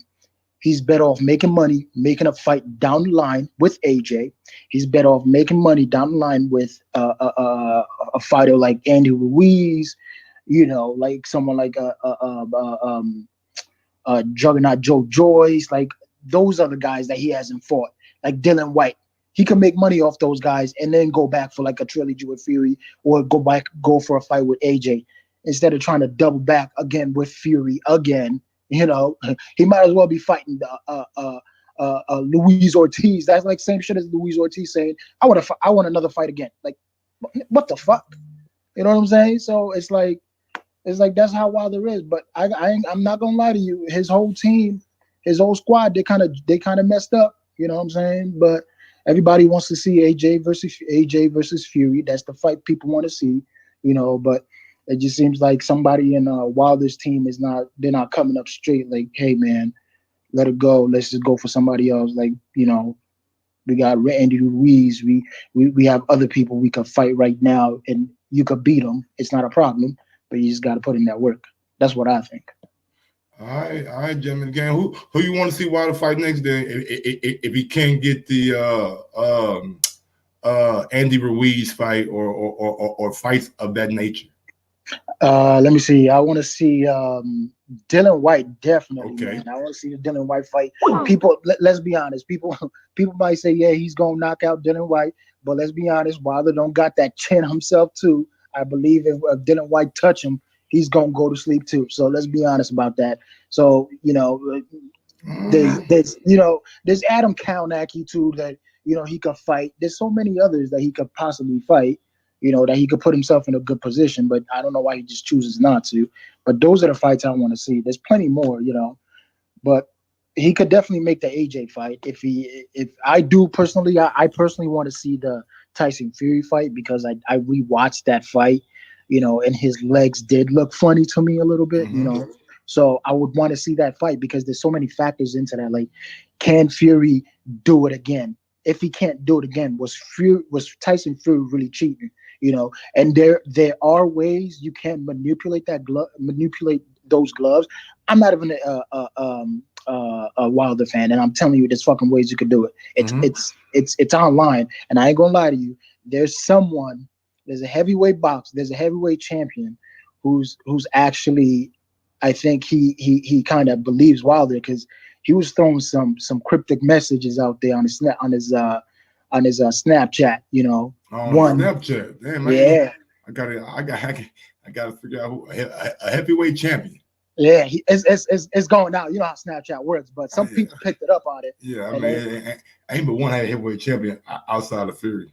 he's better off making money, making a fight down the line with AJ. He's better off making money down the line with a fighter like Andy Ruiz, you know, like someone like Juggernaut Joe Joyce. Like, those are the guys that he hasn't fought. Like Dylan White, he can make money off those guys and then go back for like a trilogy with Fury, or go for a fight with AJ, instead of trying to double back again with Fury again. You know, he might as well be fighting Luis Ortiz. That's like same shit as Luis Ortiz saying, I want another fight again. Like, what the fuck? You know what I'm saying? So it's like that's how Wilder is. But I'm not gonna lie to you. His whole team, his whole squad, they kind of messed up. You know what I'm saying? But everybody wants to see AJ versus Fury. That's the fight people want to see. You know, but it just seems like somebody in Wilder's team they're not coming up straight. Like, hey man, let it go. Let's just go for somebody else. Like, you know, we got Andy Ruiz. We have other people we could fight right now, and you could beat them. It's not a problem, but you just got to put in that work. That's what I think. All right, Gentleman's Game. Who you want to see Wilder fight next? Then, if he can't get the Andy Ruiz fight or fights of that nature. Let me see. I want to see Dylan White, definitely. Okay. Man. I want to see the Dylan White fight. People, let's be honest. People might say, yeah, he's gonna knock out Dylan White, but let's be honest. Wilder don't got that chin himself too. I believe if Dylan White touch him, he's gonna go to sleep too. So let's be honest about that. So, you know, there's Adam Kalnacki too, that he could fight. There's so many others that he could possibly fight, that he could put himself in a good position, but I don't know why he just chooses not to. But those are the fights I want to see. There's plenty more, but he could definitely make the AJ fight. If I do personally, I personally want to see the Tyson Fury fight because I rewatched that fight, and his legs did look funny to me a little bit, So I would want to see that fight because there's so many factors into that. Like, can Fury do it again? If he can't do it again, was Tyson Fury really cheating? And there are ways you can manipulate manipulate those gloves. I'm not even a Wilder fan, and I'm telling you, there's fucking ways you could do it. It's online, and I ain't gonna lie to you. There's a heavyweight champion who's actually, I think he kind of believes Wilder because he was throwing some cryptic messages out there on his Snapchat. Snapchat, damn, man. Yeah. I gotta figure out who a heavyweight champion. Yeah, it's going out. You know how Snapchat works, but some people picked it up on it. Yeah, I mean, ain't but one heavyweight champion outside of Fury.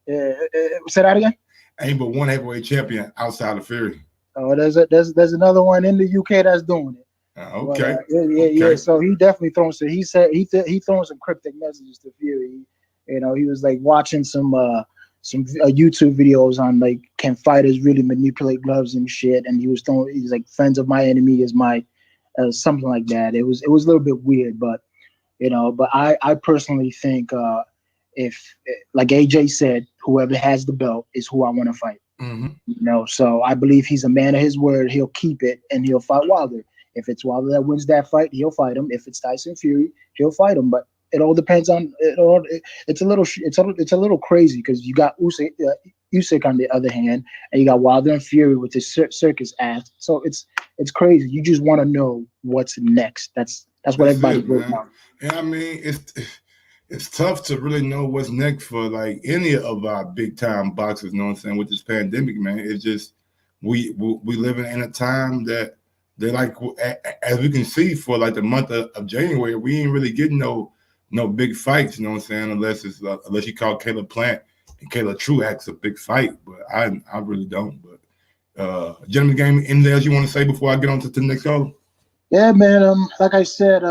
Say that again. Ain't but one heavyweight champion outside of Fury. Oh, there's another one in the UK that's doing it. Okay. But, yeah. So he definitely throwing some. He said he throwing some cryptic messages to Fury. He was like watching some YouTube videos on like, can fighters really manipulate gloves and shit, and he's like, friends of my enemy is my something like that. It was a little bit weird, but I personally think if, like AJ said, whoever has the belt is who I want to fight. So I believe he's a man of his word. He'll keep it and he'll fight Wilder. If it's Wilder that wins that fight, he'll fight him. If it's Tyson Fury, he'll fight him. But it all depends on it. It's a little crazy because you got Usyk on the other hand, and you got Wilder and Fury with his circus ass. So it's crazy. You just want to know what's next. That's what everybody goes on. And I mean, it's tough to really know what's next for like any of our big time boxers. You know what I'm saying? With this pandemic, man, it's just we living in a time that they like, as we can see for like the month of January, we ain't really getting no big fights. You know what I'm saying? Unless you call Caleb Plant and Caleb Truax a big fight, but I really don't. But gentlemen, game, anything else you want to say before I get on to the next call? Yeah, man. Like I said,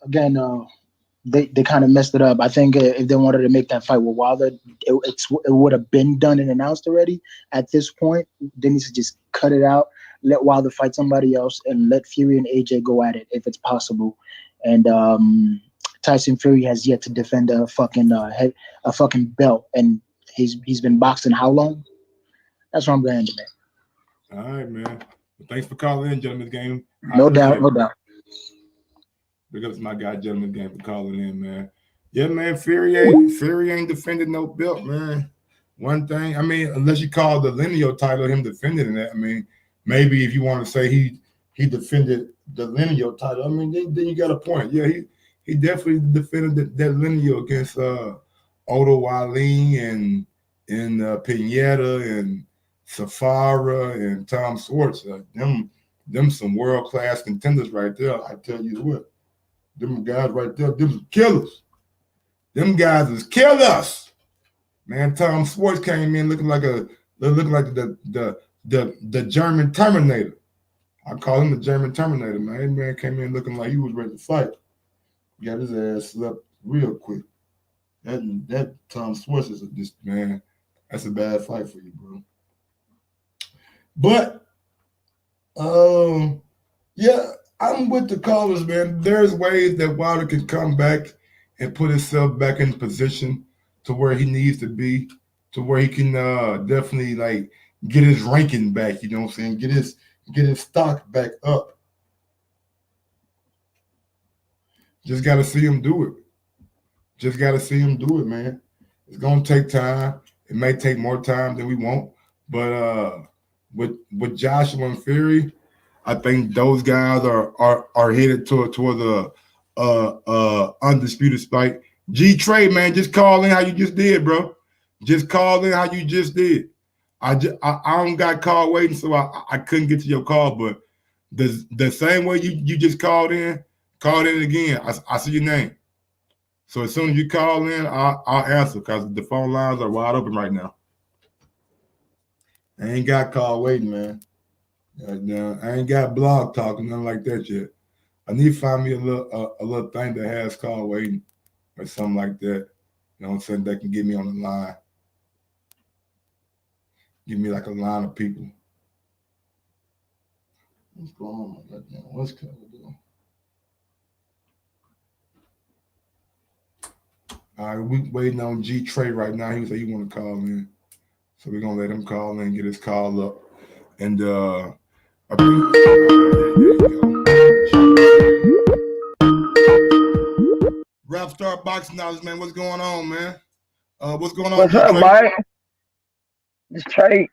again, they kind of messed it up. I think if they wanted to make that fight with Wilder, it would have been done and announced already. At this point, they need to just cut it out, let Wilder fight somebody else, and let Fury and AJ go at it if it's possible. And Tyson Fury has yet to defend a fucking belt, and he's been boxing how long? That's what I'm going to end it. All right, man. Well, thanks for calling in, gentlemen's game. No doubt. Big ups my guy, gentlemen's game, for calling in, man. Yeah, man. Fury ain't defended no belt, man. One thing, I mean, unless you call the lineal title him defending that, I mean, maybe if you want to say he defended the lineal title, I mean, then you got a point. Yeah, he definitely defended that lineal against Otto Wallin and Pineda and Safara and Tom Swartz. Them some world-class contenders right there. I tell you what, them guys right there, them killers. Them guys is killers. Man, Tom Swartz came in looking like the German Terminator. I call him the German Terminator, man. That man came in looking like he was ready to fight. Got his ass slept real quick. That Tom Swartz is man. That's a bad fight for you, bro. But yeah, I'm with the callers, man. There's ways that Wilder can come back and put himself back in position to where he needs to be, to where he can definitely like get his ranking back. You know what I'm saying? Get his stock back up. Just got to see him do it. Just got to see him do it, man. It's going to take time. It may take more time than we want. But with Joshua and Fury, I think those guys are headed toward the undisputed fight. G-Trey, man, just call in how you just did, bro. Just call in how you just did. I don't got call waiting, so I couldn't get to your call. But the same way you just called in again. I see your name. So as soon as you call in, I'll answer because the phone lines are wide open right now. I ain't got call waiting, man. I ain't got blog talking, nothing like that yet. I need to find me a little thing that has call waiting or something like that. You know what I'm saying? That can get me on the line. Give me like a line of people. What's going on? What's Keller doing? All right, we waiting on G Trey right now. He was like, you want to call in. So we're going to let him call in, get his call up. And there you go. Rap Star Boxing Knowledge, man. What's going on, man? What's going on? What's up, Mike? It's Trey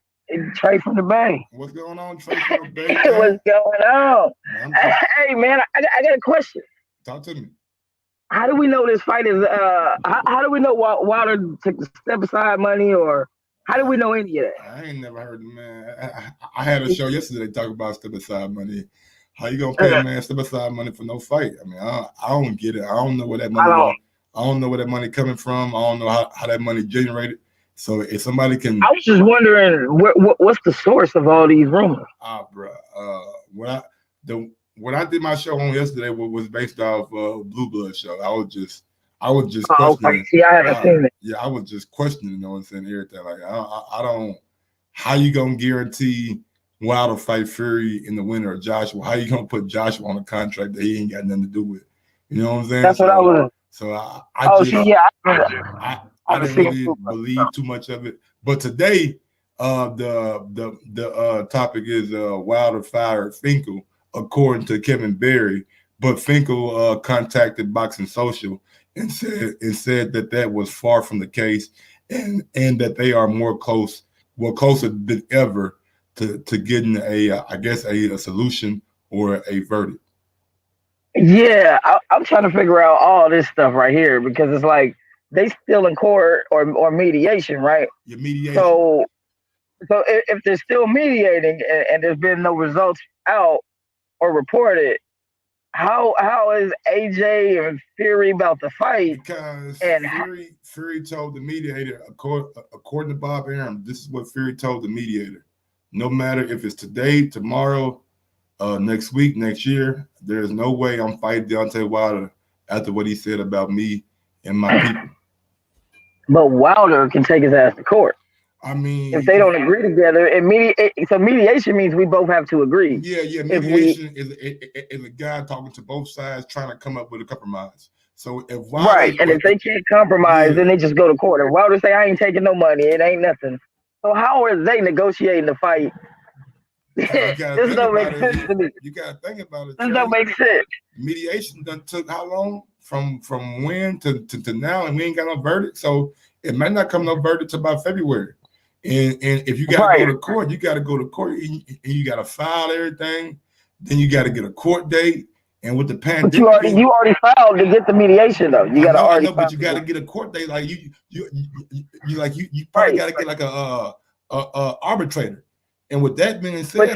from the Bay. What's going on, Trey from the Bay? What's going on? Hey, man, I got a question. Talk to me. How do we know this fight is? How do we know Wilder took the step aside money, or how do we know any of that? I ain't never heard of man. I had a show yesterday talking about step aside money. How you gonna pay a man step aside money for no fight? I mean, I don't get it. I don't know where that money. I don't know where that money coming from. I don't know how that money generated. So if somebody can, I was just wondering what's the source of all these rumors. Bro. When I did my show on yesterday was based off Blue Blood show. I was just questioning. Okay. See, I haven't seen it. Yeah, I was just questioning, you know what I'm saying, everything. Like I don't. How you gonna guarantee Wilder fight Fury in the winter or Joshua? How you gonna put Joshua on a contract that he ain't got nothing to do with? You know what I'm saying? That's what I was. So I didn't really believe too much of it. But today, the topic is Wilder fired Finkel, according to Kevin Berry. But Finkel contacted Boxing Social and said that was far from the case, and that they are closer than ever to getting a solution or a verdict. Yeah, I'm trying to figure out all this stuff right here because it's like they still in court or mediation, right? Your mediation. So if they're still mediating and there's been no results out or reported, how is AJ and Fury about to fight? Because Fury told the mediator, according to Bob Arum, this is what Fury told the mediator. No matter if it's today, tomorrow, next week, next year, there's no way I'm fighting Deontay Wilder after what he said about me and my people. But Wilder can take his ass to court. I mean, if they don't agree together, so mediation means we both have to agree. Yeah. Mediation is a guy talking to both sides, trying to come up with a compromise. So if Wilder, and if they can't compromise, then they just go to court. If Wilder say I ain't taking no money, it ain't nothing. So how are they negotiating the fight? This don't make sense to me. You gotta think about it. This don't make sense. Mediation done took how long? From when to now, and we ain't got no verdict. So it might not come no verdict till about February. And if you gotta go to court, you gotta go to court and you gotta file everything. Then you gotta get a court date. And with the pandemic, but you already filed to get the mediation though. You gotta already. But you gotta get a court date. Like you probably gotta get like a arbitrator. And with that being said,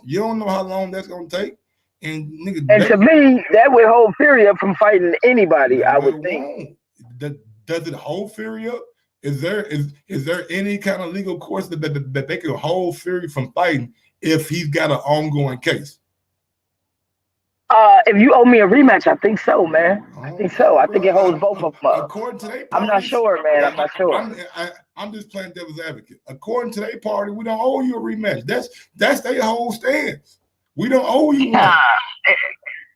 you don't know how long that's gonna take. And to me, that would hold Fury up from fighting anybody. I would think. Does it hold Fury up? Is there any kind of legal course that they can hold Fury from fighting if he's got an ongoing case? If you owe me a rematch, I think so, man. I think so. I think it holds both of them up. According to their parties, I'm not sure, man. I'm not sure. I'm just playing devil's advocate. According to their party, we don't owe you a rematch. That's their whole stance. We don't owe you one.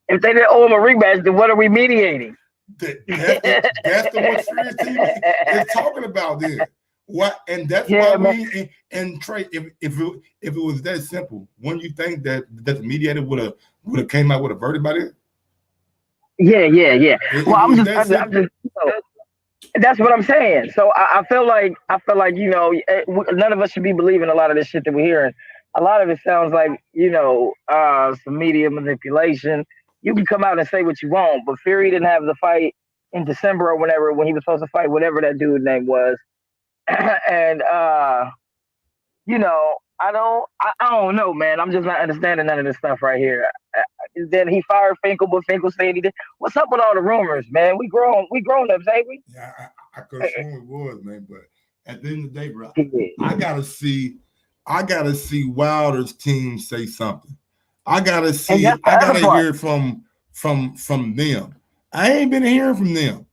If they didn't owe him a rematch, then what are we mediating? That's the what Fury's team is talking about then. What? And that's why we and Trey. If it was that simple, wouldn't you think that the mediator would have came out with a verdict by then? Yeah. Well, that's what I'm saying. So I feel like none of us should be believing a lot of this shit that we're hearing. A lot of it sounds like some media manipulation. You can come out and say what you want, but Fury didn't have the fight in December or whenever when he was supposed to fight whatever that dude's name was. And I don't know, man. I'm just not understanding none of this stuff right here. that he fired Finkel, but Finkel said he did. What's up with all the rumors, man? We grown ups, ain't we? Yeah, I could have sworn it was, man. But at the end of the day, bro, I gotta see Wilder's team say something. I gotta hear from them. I ain't been hearing from them.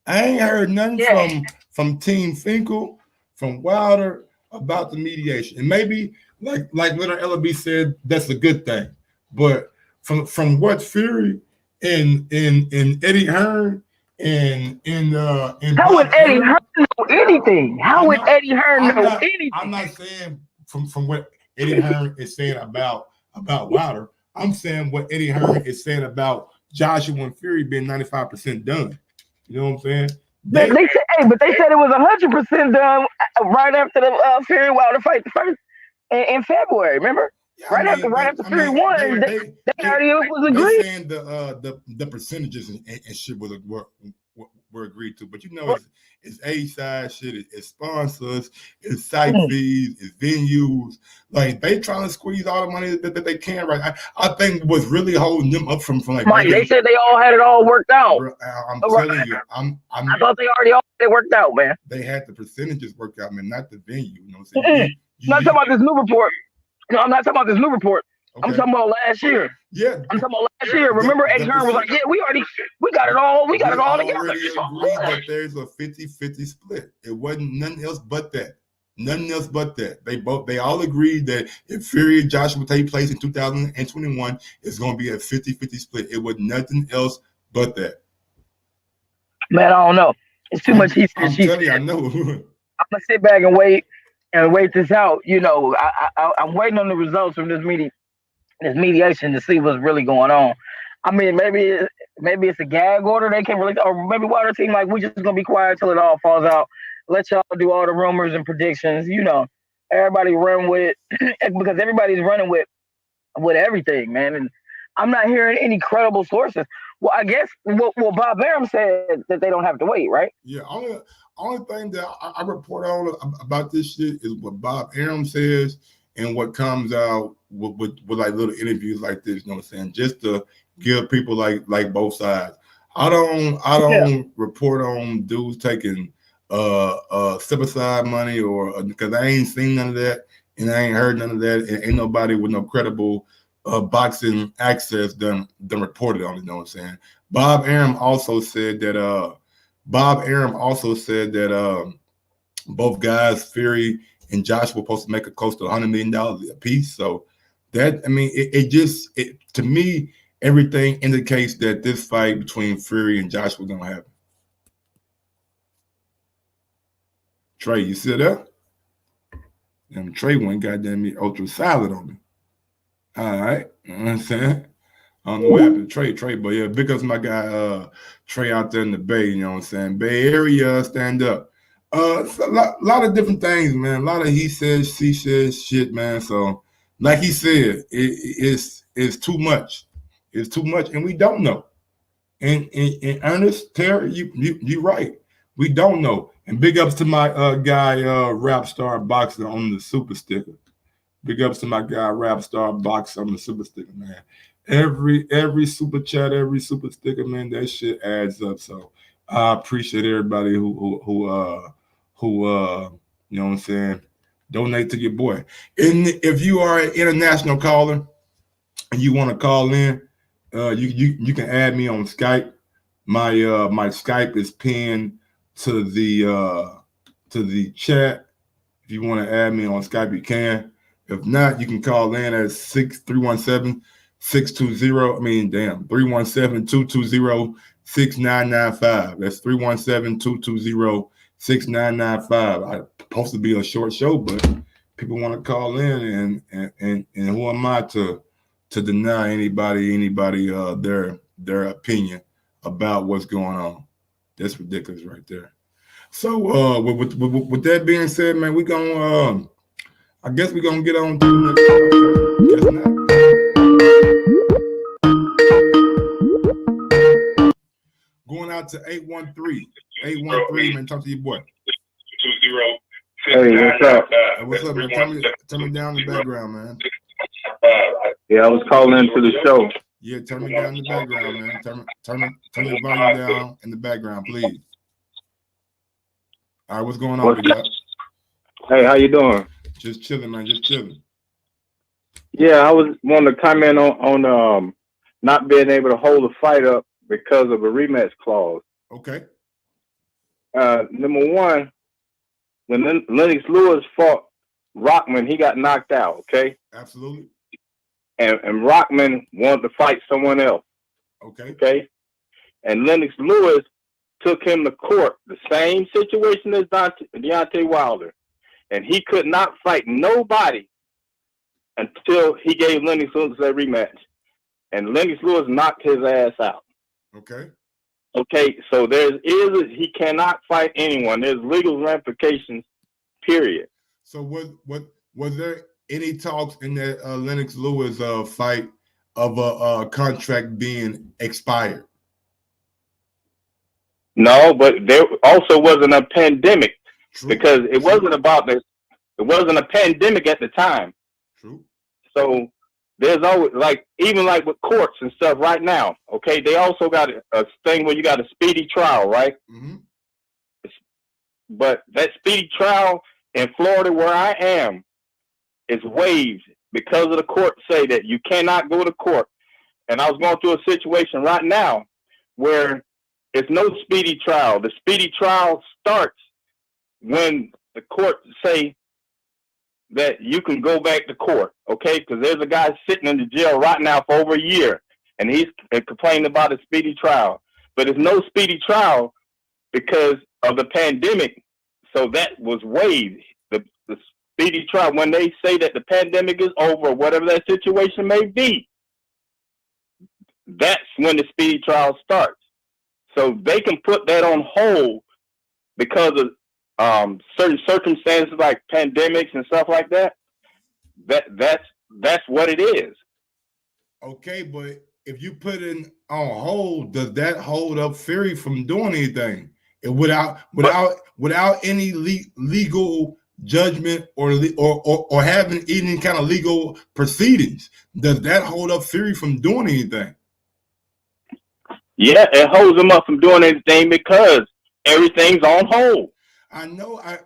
I ain't heard nothing from Team Finkel, from Wilder about the mediation. And maybe like little LB said, that's a good thing. But from what Fury and Eddie Hearn and how would Eddie Hearn know anything? How would Eddie Hearn know anything? I'm not saying from what Eddie Hearn is saying about Wilder. I'm saying what Eddie Hearn is saying about Joshua and Fury being 95% done. You know what I'm saying? They said it was 100% done right after the Fury Wilder fight the first in February. Remember? Yeah, right after Fury won, they already was agreed. Saying the percentages and shit were agreed to, but you know it's A-side shit, it's sponsors, it's site fees, it's venues. Like they trying to squeeze all the money that they can. Right? I think what's really holding them up from like Mike, they said they all had it all worked out. Bro, I'm telling you, I thought they already all had it worked out, man. They had the percentages worked out, man, not the venue. You know what I'm saying? Not talking about this new report. No, I'm not talking about this new report. Okay. I'm talking about last year. Yeah. I'm talking about last year. Remember Eddie Hearn was like, yeah, we got it all together. Agreed that there's a 50-50 split. It wasn't nothing else but that. Nothing else but that. They all agreed that if Fury and Joshua would take place in 2021, it's going to be a 50-50 split. It was nothing else but that. Man, I don't know. It's too much he said. I'm telling you, I know. I'm gonna sit back and wait this out. You know, I'm waiting on the results from this mediation to see what's really going on. I mean, maybe it's a gag order. They can't really, or maybe Wilder team like we just gonna be quiet till it all falls out. Let y'all do all the rumors and predictions. You know, everybody run with because everybody's running with everything, man. And I'm not hearing any credible sources. Well, I guess Bob Arum said that they don't have to wait, right? Yeah, only thing that I report on about this shit is what Bob Arum says and what comes out with like little interviews like this. You know what I'm saying? Just to give people like both sides. I don't report on dudes taking step aside money or because I ain't seen none of that and I ain't heard none of that and ain't nobody with no credible boxing access done reported on it. You know what I'm saying? Bob Arum also said that both guys, Fury and Josh, were supposed to make it close to $100 million a piece. So that, I mean, it to me, everything indicates that this fight between Fury and Josh was gonna happen. Trey, you see that? And Trey went goddamn me ultra silent on me. All right, you know what I'm saying? I don't know what happened to Trey, but yeah, big ups to my guy Trey out there in the Bay, you know what I'm saying? Bay Area, stand up. It's a lot of different things, man. A lot of he says, she says shit, man. So, like he said, it's too much. It's too much, and we don't know. And Ernest, Terry, you right. We don't know. And big ups to my guy, Rap Star Boxer on the super sticker. Big ups to my guy, Rap Star Boxer on the super sticker, man. Every super chat, every super sticker, man, that shit adds up. So I appreciate everybody who you know what I'm saying, donate to your boy. And if you are an international caller and you want to call in, you can add me on Skype. My Skype is pinned to the chat. If you want to add me on Skype, you can. If not, you can call in at 317-220, 317-220-6995. That's 317-220-6995. I'm supposed to be a short show, but people want to call in, and who am I to deny anybody their opinion about what's going on? That's ridiculous right there. So with that being said, man, we gonna I guess we're gonna get on to the next podcast. Going out to 813, man. Talk to your boy. 20. Hey, what's up? Hey, what's up, man? Tell me down the background, man. Yeah, I was calling into the show. Yeah, turn me down in the background, man. Turn your volume down in the background, please. All right, what's going on, big guy? Hey, how you doing? Just chilling, man. Just chilling. Yeah, I was wanting to comment on not being able to hold a fight up because of a rematch clause. Okay. Number one, when Lennox Lewis fought Rockman, he got knocked out. Okay. Absolutely. And Rockman wanted to fight someone else. Okay. Okay. And Lennox Lewis took him to court, the same situation as Deontay Wilder, and he could not fight nobody until he gave Lennox Lewis a rematch, and Lennox Lewis knocked his ass out. Okay. Okay, so he cannot fight anyone. There's legal ramifications. Period. So was there any talks in that Lennox Lewis fight of a contract being expired? No, but there also wasn't a pandemic. True. Because it wasn't a pandemic at the time. True. So there's always even with courts and stuff right now. Okay, they also got a thing where you got a speedy trial, right? Mm-hmm. But that speedy trial in Florida, where I am, is waived because of the court say that you cannot go to court. And I was going through a situation right now where it's no speedy trial. The speedy trial starts when the court say that you can go back to court, okay? Because there's a guy sitting in the jail right now for over a year, and he's complaining about a speedy trial. But it's no speedy trial because of the pandemic, so that was waived. The speedy trial, when they say that the pandemic is over, whatever that situation may be, that's when the speedy trial starts. So they can put that on hold because of certain circumstances like pandemics and stuff like that. That's what it is. Okay, but if you put it on hold, does that hold up Fury from doing anything? And without any legal judgment or having any kind of legal proceedings, does that hold up Fury from doing anything? Yeah, it holds them up from doing anything because everything's on hold. I know. I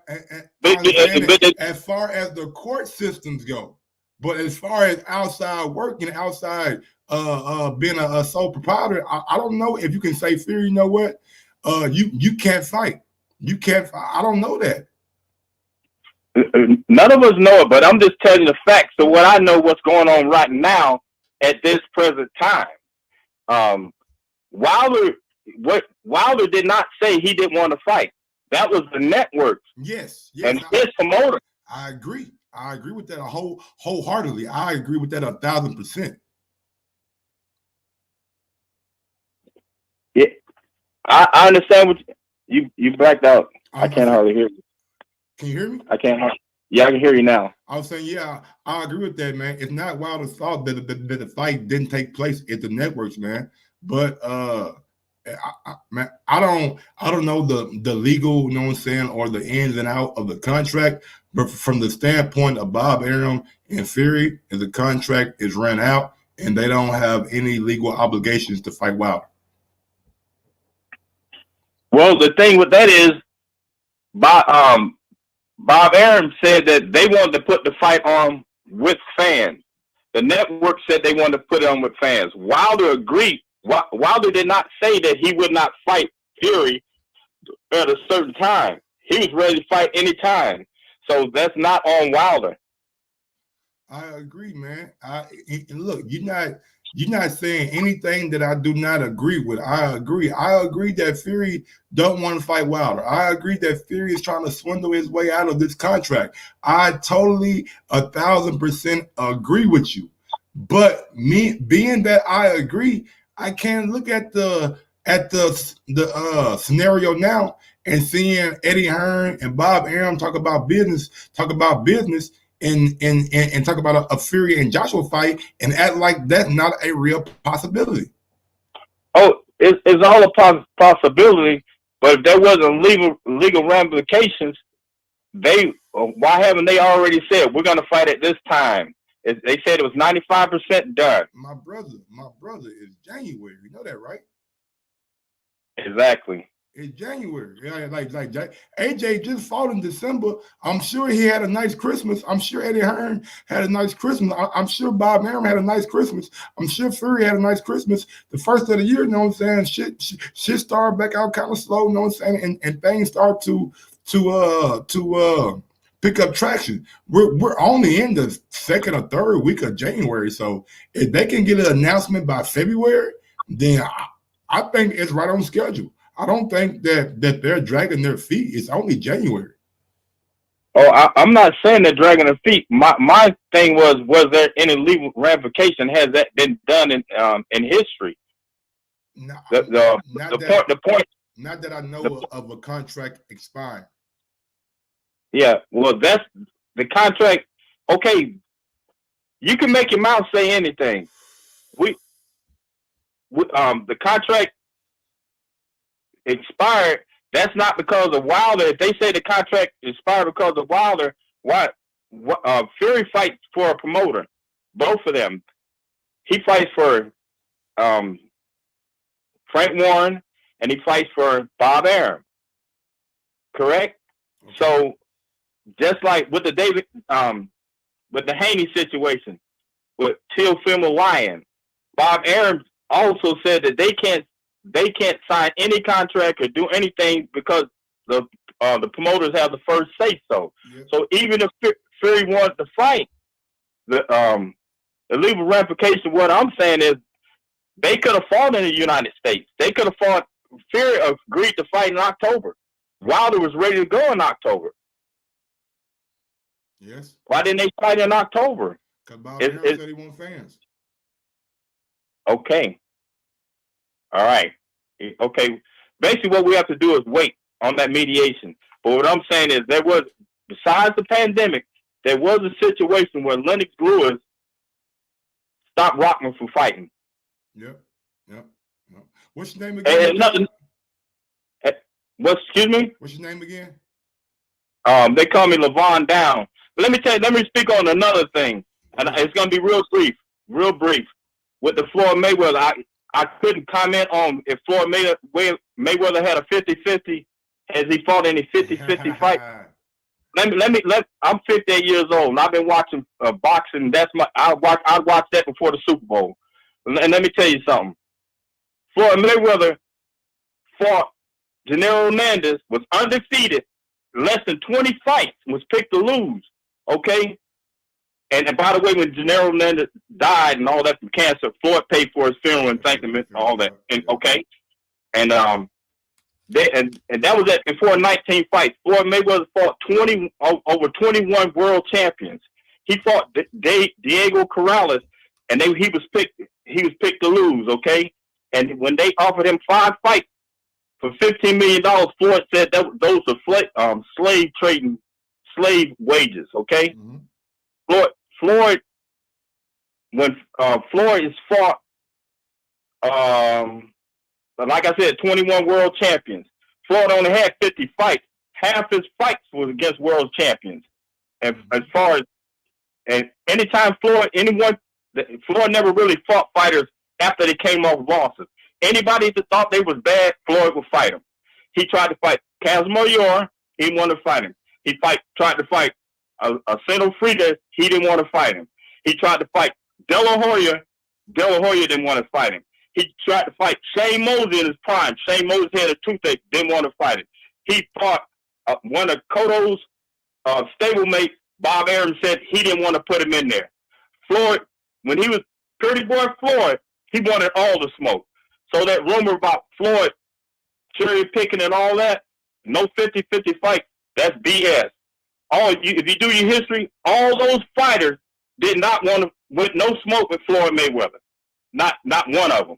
understand it as far as the court systems go, but as far as outside working, outside being a sole proprietor, I don't know if you can say, Fury, you know what? You can't fight. You can't. I don't know that. None of us know it, but I'm just telling you the facts. So what I know, what's going on right now at this present time. Wilder did not say he didn't want to fight. That was the network. Yes. And his promoter. I agree. I agree with that wholeheartedly. I agree with that 1,000%. Yeah, I understand what you blacked out. I can't hardly hear you. Can you hear me? I can't. Yeah, I can hear you now. I was saying, yeah, I agree with that, man. It's not Wilder's fault that the fight didn't take place at the networks, man. But man, I don't know the legal, you know what I'm saying, or the ins and out of the contract. But from the standpoint of Bob Arum and Fury, if the contract is ran out and they don't have any legal obligations to fight Wilder. Well, the thing with that is, Bob Arum said that they wanted to put the fight on with fans. The network said they wanted to put it on with fans. Wilder agreed. Wilder did not say that he would not fight Fury at a certain time. He was ready to fight anytime. So that's not on Wilder. I agree, man. And look, you're not saying anything that I do not agree with. I agree. I agree that Fury don't want to fight Wilder. I agree that Fury is trying to swindle his way out of this contract. I totally 1,000% agree with you. But me being that I agree, I can't look at the scenario now and seeing Eddie Hearn and Bob Arum talk about business, and talk about a Fury and Joshua fight and act like that's not a real possibility. Oh, it's all a possibility, but if there wasn't legal ramifications, why haven't they already said we're going to fight at this time? They said it was 95% done. My brother is January. You know that, right? Exactly. It's January. Yeah, like AJ just fought in December. I'm sure he had a nice Christmas. I'm sure Eddie Hearn had a nice Christmas. I'm sure Bob Arum had a nice Christmas. I'm sure Fury had a nice Christmas. The first of the year, you know what I'm saying? Shit started back out kind of slow, you know what I'm saying? And things start to pick up traction. We're only in the second or third week of January. So if they can get an announcement by February, then I think it's right on schedule. I don't think that they're dragging their feet. It's only January. Oh, I'm not saying they're dragging their feet. My thing was there any legal ramification? Has that been done in history? No, the point. Not that I know of a contract expiring. Yeah, well, that's the contract. Okay, you can make your mouth say anything. The contract expired. That's not because of Wilder. If they say the contract expired because of Wilder, Fury fights for a promoter. Both of them. He fights for Frank Warren and he fights for Bob Arum. Correct? Okay. So just like with the with the Haney situation with Teofimo Lyon, Bob Arum also said that they can't sign any contract or do anything because the promoters have the first say so. Yeah. So even if Fury wanted to fight, the legal ramification, what I'm saying is they could have fought in the United States. They could have fought. Fury agreed to fight in October. Wilder was ready to go in October. Yes. Why didn't they fight in October? Because Bob Arum said he wants fans. Okay. All right. Okay. Basically, what we have to do is wait on that mediation. But what I'm saying is there was, besides the pandemic, there was a situation where Lennox Lewis stopped Rockman from fighting. Yep. What's your name again? Excuse me? What's your name again? They call me Levon Down. But let me speak on another thing. And it's going to be real brief. With the Floyd Mayweather, I couldn't comment on if Floyd Mayweather had a 50-50. Has he fought any 50-50 fight? I'm 58 years old, and I've been watching boxing. I watched that before the Super Bowl. And let me tell you something. Floyd Mayweather fought Gennaro Hernandez, was undefeated, less than 20 fights, was picked to lose. Okay? And by the way, when Gennaro Hernandez died and all that from cancer, Floyd paid for his funeral and thanked him and all that. And, okay? And that was at before 19 fights. Floyd Mayweather fought over 21 world champions. He fought Diego Corrales, and he was picked to lose, okay? And when they offered him 5 fights for $15 million, Floyd said those are slave wages, okay? Mm-hmm. Floyd, when Floyd is fought, like I said, 21 world champions. Floyd only had 50 fights. Half his fights was against world champions. And as far as anytime Floyd never really fought fighters after they came off losses. Anybody that thought they was bad, Floyd would fight them. He tried to fight Casimir Yor, he didn't want to fight him. He tried to fight Asino Frida, he didn't want to fight him. He tried to fight De La Hoya didn't want to fight him. He tried to fight Shane Mosley in his prime. Shane Mosley had a toothache, didn't want to fight him. He fought one of Cotto's stablemates. Bob Arum said he didn't want to put him in there. Floyd, when he was Pretty Boy Floyd, he wanted all the smoke. So that rumor about Floyd cherry picking and all that, no 50-50 fight, that's BS. If you do your history, all those fighters did not want to with no smoke with Floyd Mayweather. Not one of them.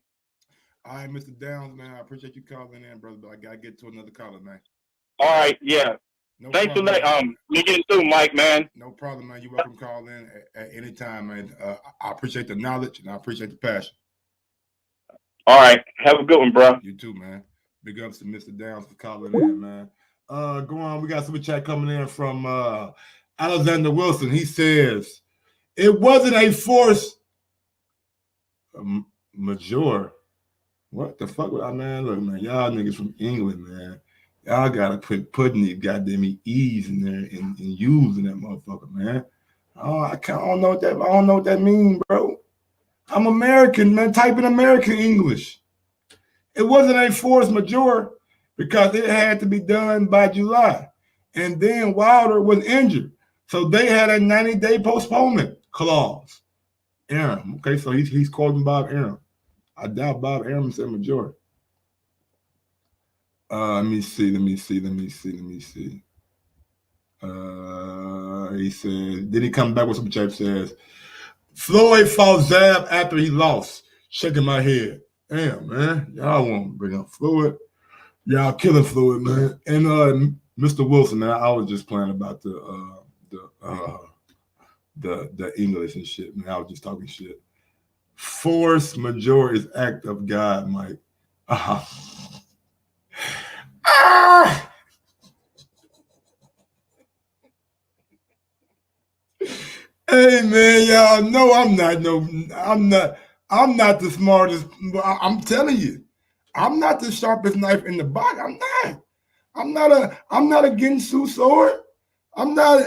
All right, Mr. Downs, man, I appreciate you calling in, brother, but I gotta get to another caller, man. All right, yeah. No Thanks problem, for me getting through, Mike, man. No problem, man. You're welcome to call in at any time, man. I appreciate the knowledge and I appreciate the passion. All right. Have a good one, bro. You too, man. Big ups to Mr. Downs for calling in, man. Go on. We got super chat coming in from Alexander Wilson. He says, It wasn't a force majeure. What the fuck? Man, look, man, y'all niggas from England, man. Y'all gotta quit putting these goddamn E's in there and using that motherfucker, man. Oh, I don't know what that means, bro. I'm American, man. Type in American English. It wasn't a force majeure because it had to be done by July. And then Wilder was injured. So they had a 90-day postponement clause. Aram. Okay, so he's quoting Bob Aram. I doubt Bob Aram said majeure. Let me see. He said, then he come back with some church says, Floyd fought Zab after he lost. Shaking my head. Damn, man. Y'all want to bring up Floyd. Y'all killing Floyd, man. And Mr. Wilson, man, I was just playing about the English and shit, man. I was just talking shit. Force majeure is act of God, Mike. Hey man, y'all know I'm not the smartest. I'm telling you, I'm not the sharpest knife in the box. I'm not a Ginsu sword. I'm not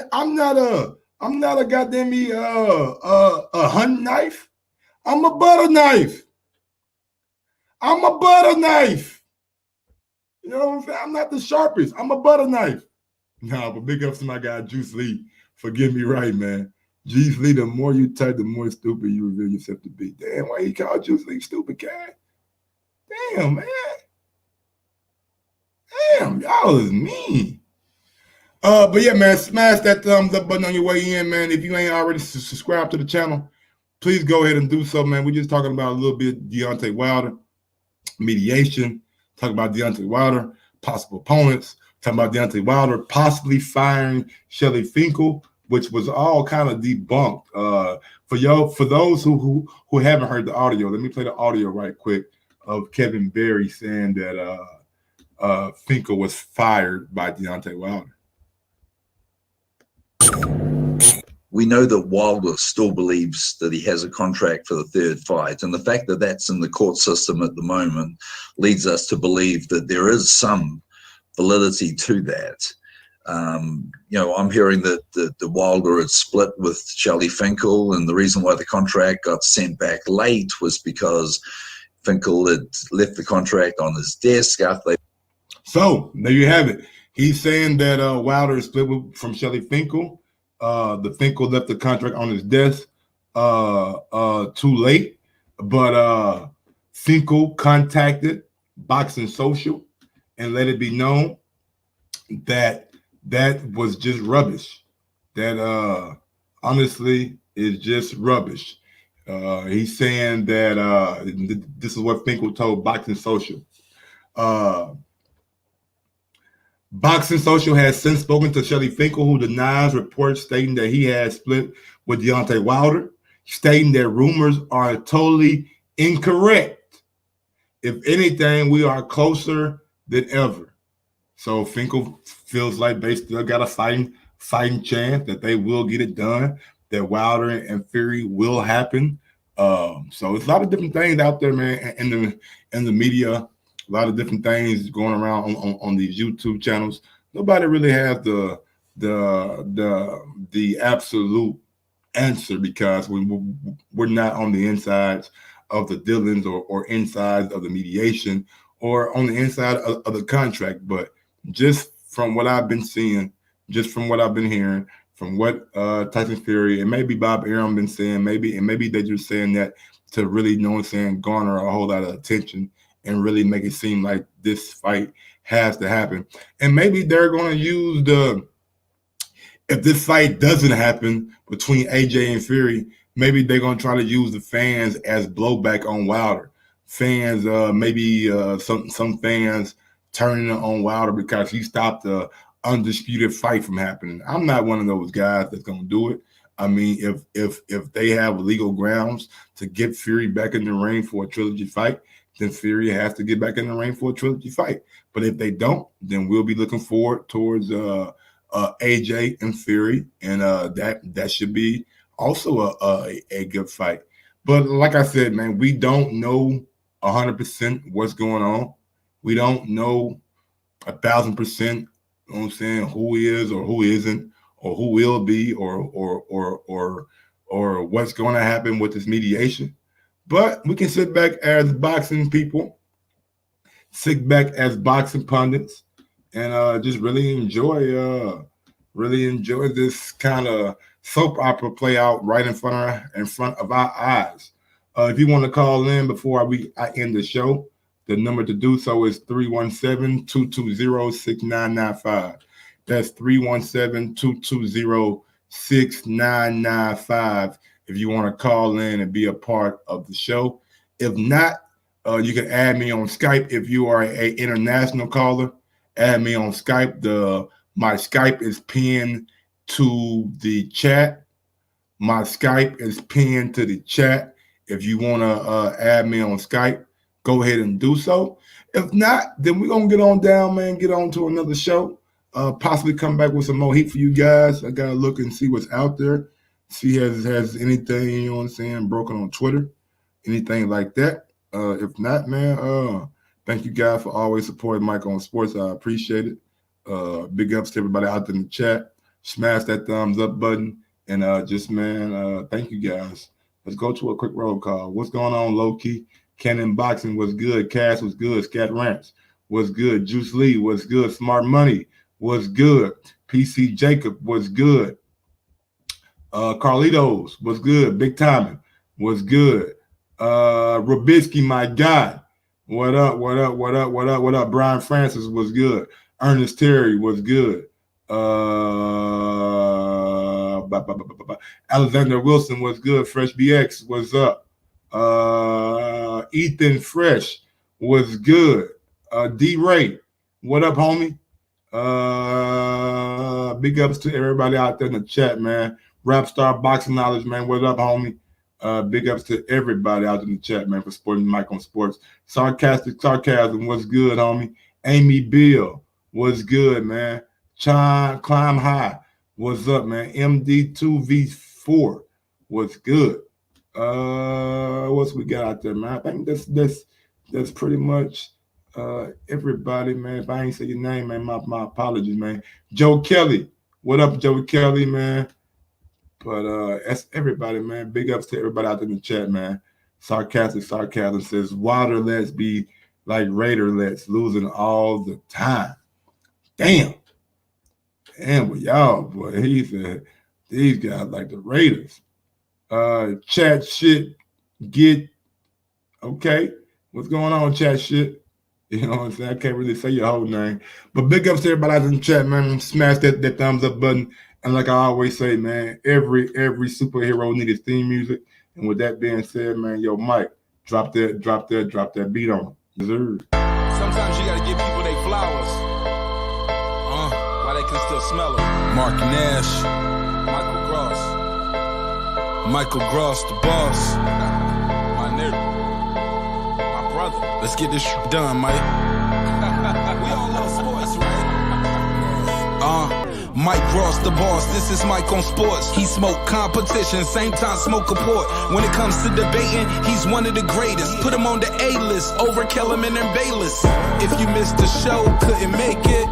a goddamn a hunting knife. I'm a butter knife. You know what I'm saying? I'm not the sharpest. I'm a butter knife. Nah, but big ups to my guy Juice Lee for getting me right, man. Juice Lee, the more you type, the more stupid you reveal yourself to be. Damn, why you call Juice Lee stupid, cat? Damn, man. Damn, y'all is mean. But yeah, man, smash that thumbs up button on your way in, man. If you ain't already subscribed to the channel, please go ahead and do so, man. We're just talking about a little bit Deontay Wilder, mediation, talking about Deontay Wilder, possible opponents, talking about Deontay Wilder possibly firing Shelly Finkel, which was all kind of debunked. For those who haven't heard the audio, let me play the audio right quick of Kevin Berry saying that Finkel was fired by Deontay Wilder. We know that Wilder still believes that he has a contract for the third fight. And the fact that that's in the court system at the moment leads us to believe that there is some validity to that. I'm hearing that the Wilder had split with Shelly Finkel, and the reason why the contract got sent back late was because Finkel had left the contract on his desk after they... So there you have it. He's saying that Wilder is split from Shelly Finkel. The Finkel left the contract on his desk too late, but Finkel contacted Boxing Social and let it be known that was just rubbish. That honestly is just rubbish. He's saying that this is what Finkel told Boxing Social. Boxing Social has since spoken to Shelly Finkel, who denies reports stating that he had split with Deontay Wilder, stating that rumors are totally incorrect. If anything, we are closer than ever. So Finkel feels like they still got a fighting chance that they will get it done, that Wilder and Fury will happen. So it's a lot of different things out there, man, in the media. A lot of different things going around on these YouTube channels. Nobody really has the absolute answer because we're not on the insides of the dealings or insides of the mediation or on the inside of the contract. But just from what I've been seeing, just from what I've been hearing, from what Tyson Fury and maybe Bob Arum been saying, maybe they're just saying that to really garner a whole lot of attention and really make it seem like this fight has to happen. And maybe they're going to use if this fight doesn't happen between AJ and Fury, maybe they're going to try to use the fans as blowback on Wilder. Fans, maybe some fans turning on Wilder because he stopped the undisputed fight from happening. I'm not one of those guys that's going to do it. I mean, if they have legal grounds to get Fury back in the ring for a trilogy fight, then Fury has to get back in the ring for a trilogy fight. But if they don't, then we'll be looking forward towards AJ and Fury, and that should be Also a good fight. But like I said, man, we don't know 100% what's going on. We don't know 1,000%, you know what I'm saying, who is or who isn't, or who will be, or what's going to happen with this mediation. But we can sit back as boxing people, sit back as boxing pundits, and just really enjoy this kind of soap opera play out right in front of our eyes. If you want to call in before I end the show, the number to do so is 317-220-6995. That's 317-220-6995 if you want to call in and be a part of the show. If not, you can add me on Skype. If you are an international caller, add me on Skype. My Skype is pinned to the chat. My Skype is pinned to the chat. If you want to add me on Skype, go ahead and do so. If not, then we're going to get on down, man, get on to another show. Possibly come back with some more heat for you guys. I got to look and see what's out there. See has anything, you know what I'm saying, broken on Twitter, anything like that. If not, man, thank you guys for always supporting Mike on Sports. I appreciate it. Big ups to everybody out there in the chat. Smash that thumbs up button. And thank you guys. Let's go to a quick roll call. What's going on, Low-Key? Cannon Boxing was good. Cass was good. Scat Ranch was good. Juice Lee was good. Smart Money was good. PC Jacob was good. Carlitos was good. Big Timing was good. Robisky, my guy. What up? Brian Francis was good. Ernest Terry was good. Alexander Wilson was good. Fresh BX was up. Ethan Fresh was good. D-Ray, what up, homie? Big ups to everybody out there in the chat, man. Rapstar Boxing Knowledge, man, what up, homie? Big ups to everybody out in the chat, man, for supporting Mike on Sports. Sarcastic Sarcasm was good, homie. Amy Bill was good, man. Climb High, what's up, man? MD2V4 was good. What's we got out there, man? I think that's pretty much everybody, man. If I ain't say your name, man, my apologies, man. Joe Kelly, what up, Joe Kelly, man? But that's everybody, man. Big ups to everybody out there in the chat, man. Sarcastic Sarcasm says Wilder lets be like Raider lets, losing all the time. Damn, with y'all, boy. He said these guys like the Raiders. Chat shit, get okay. What's going on, chat shit? You know what I'm saying? I can't really say your whole name. But big ups to everybody out in the chat, man. Smash that thumbs up button. And like I always say, man, every superhero needs theme music. And with that being said, man, yo, Mike, drop that beat on. Deserve. Sometimes you gotta give people their flowers. While they can still smell them. Mark Nash, Michael Gross, the boss. My nigga, my brother. Let's get this shit done, Mike. We all love sports, right? Mike Ross, the boss, this is Mike on Sports. He smoke competition, same time smoke a port. When it comes to debating, he's one of the greatest. Put him on the A-list, over Kellerman and Bayless. If you missed the show, couldn't make it,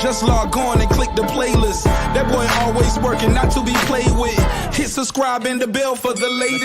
just log on and click the playlist. That boy always working, not to be played with. Hit subscribe and the bell for the latest.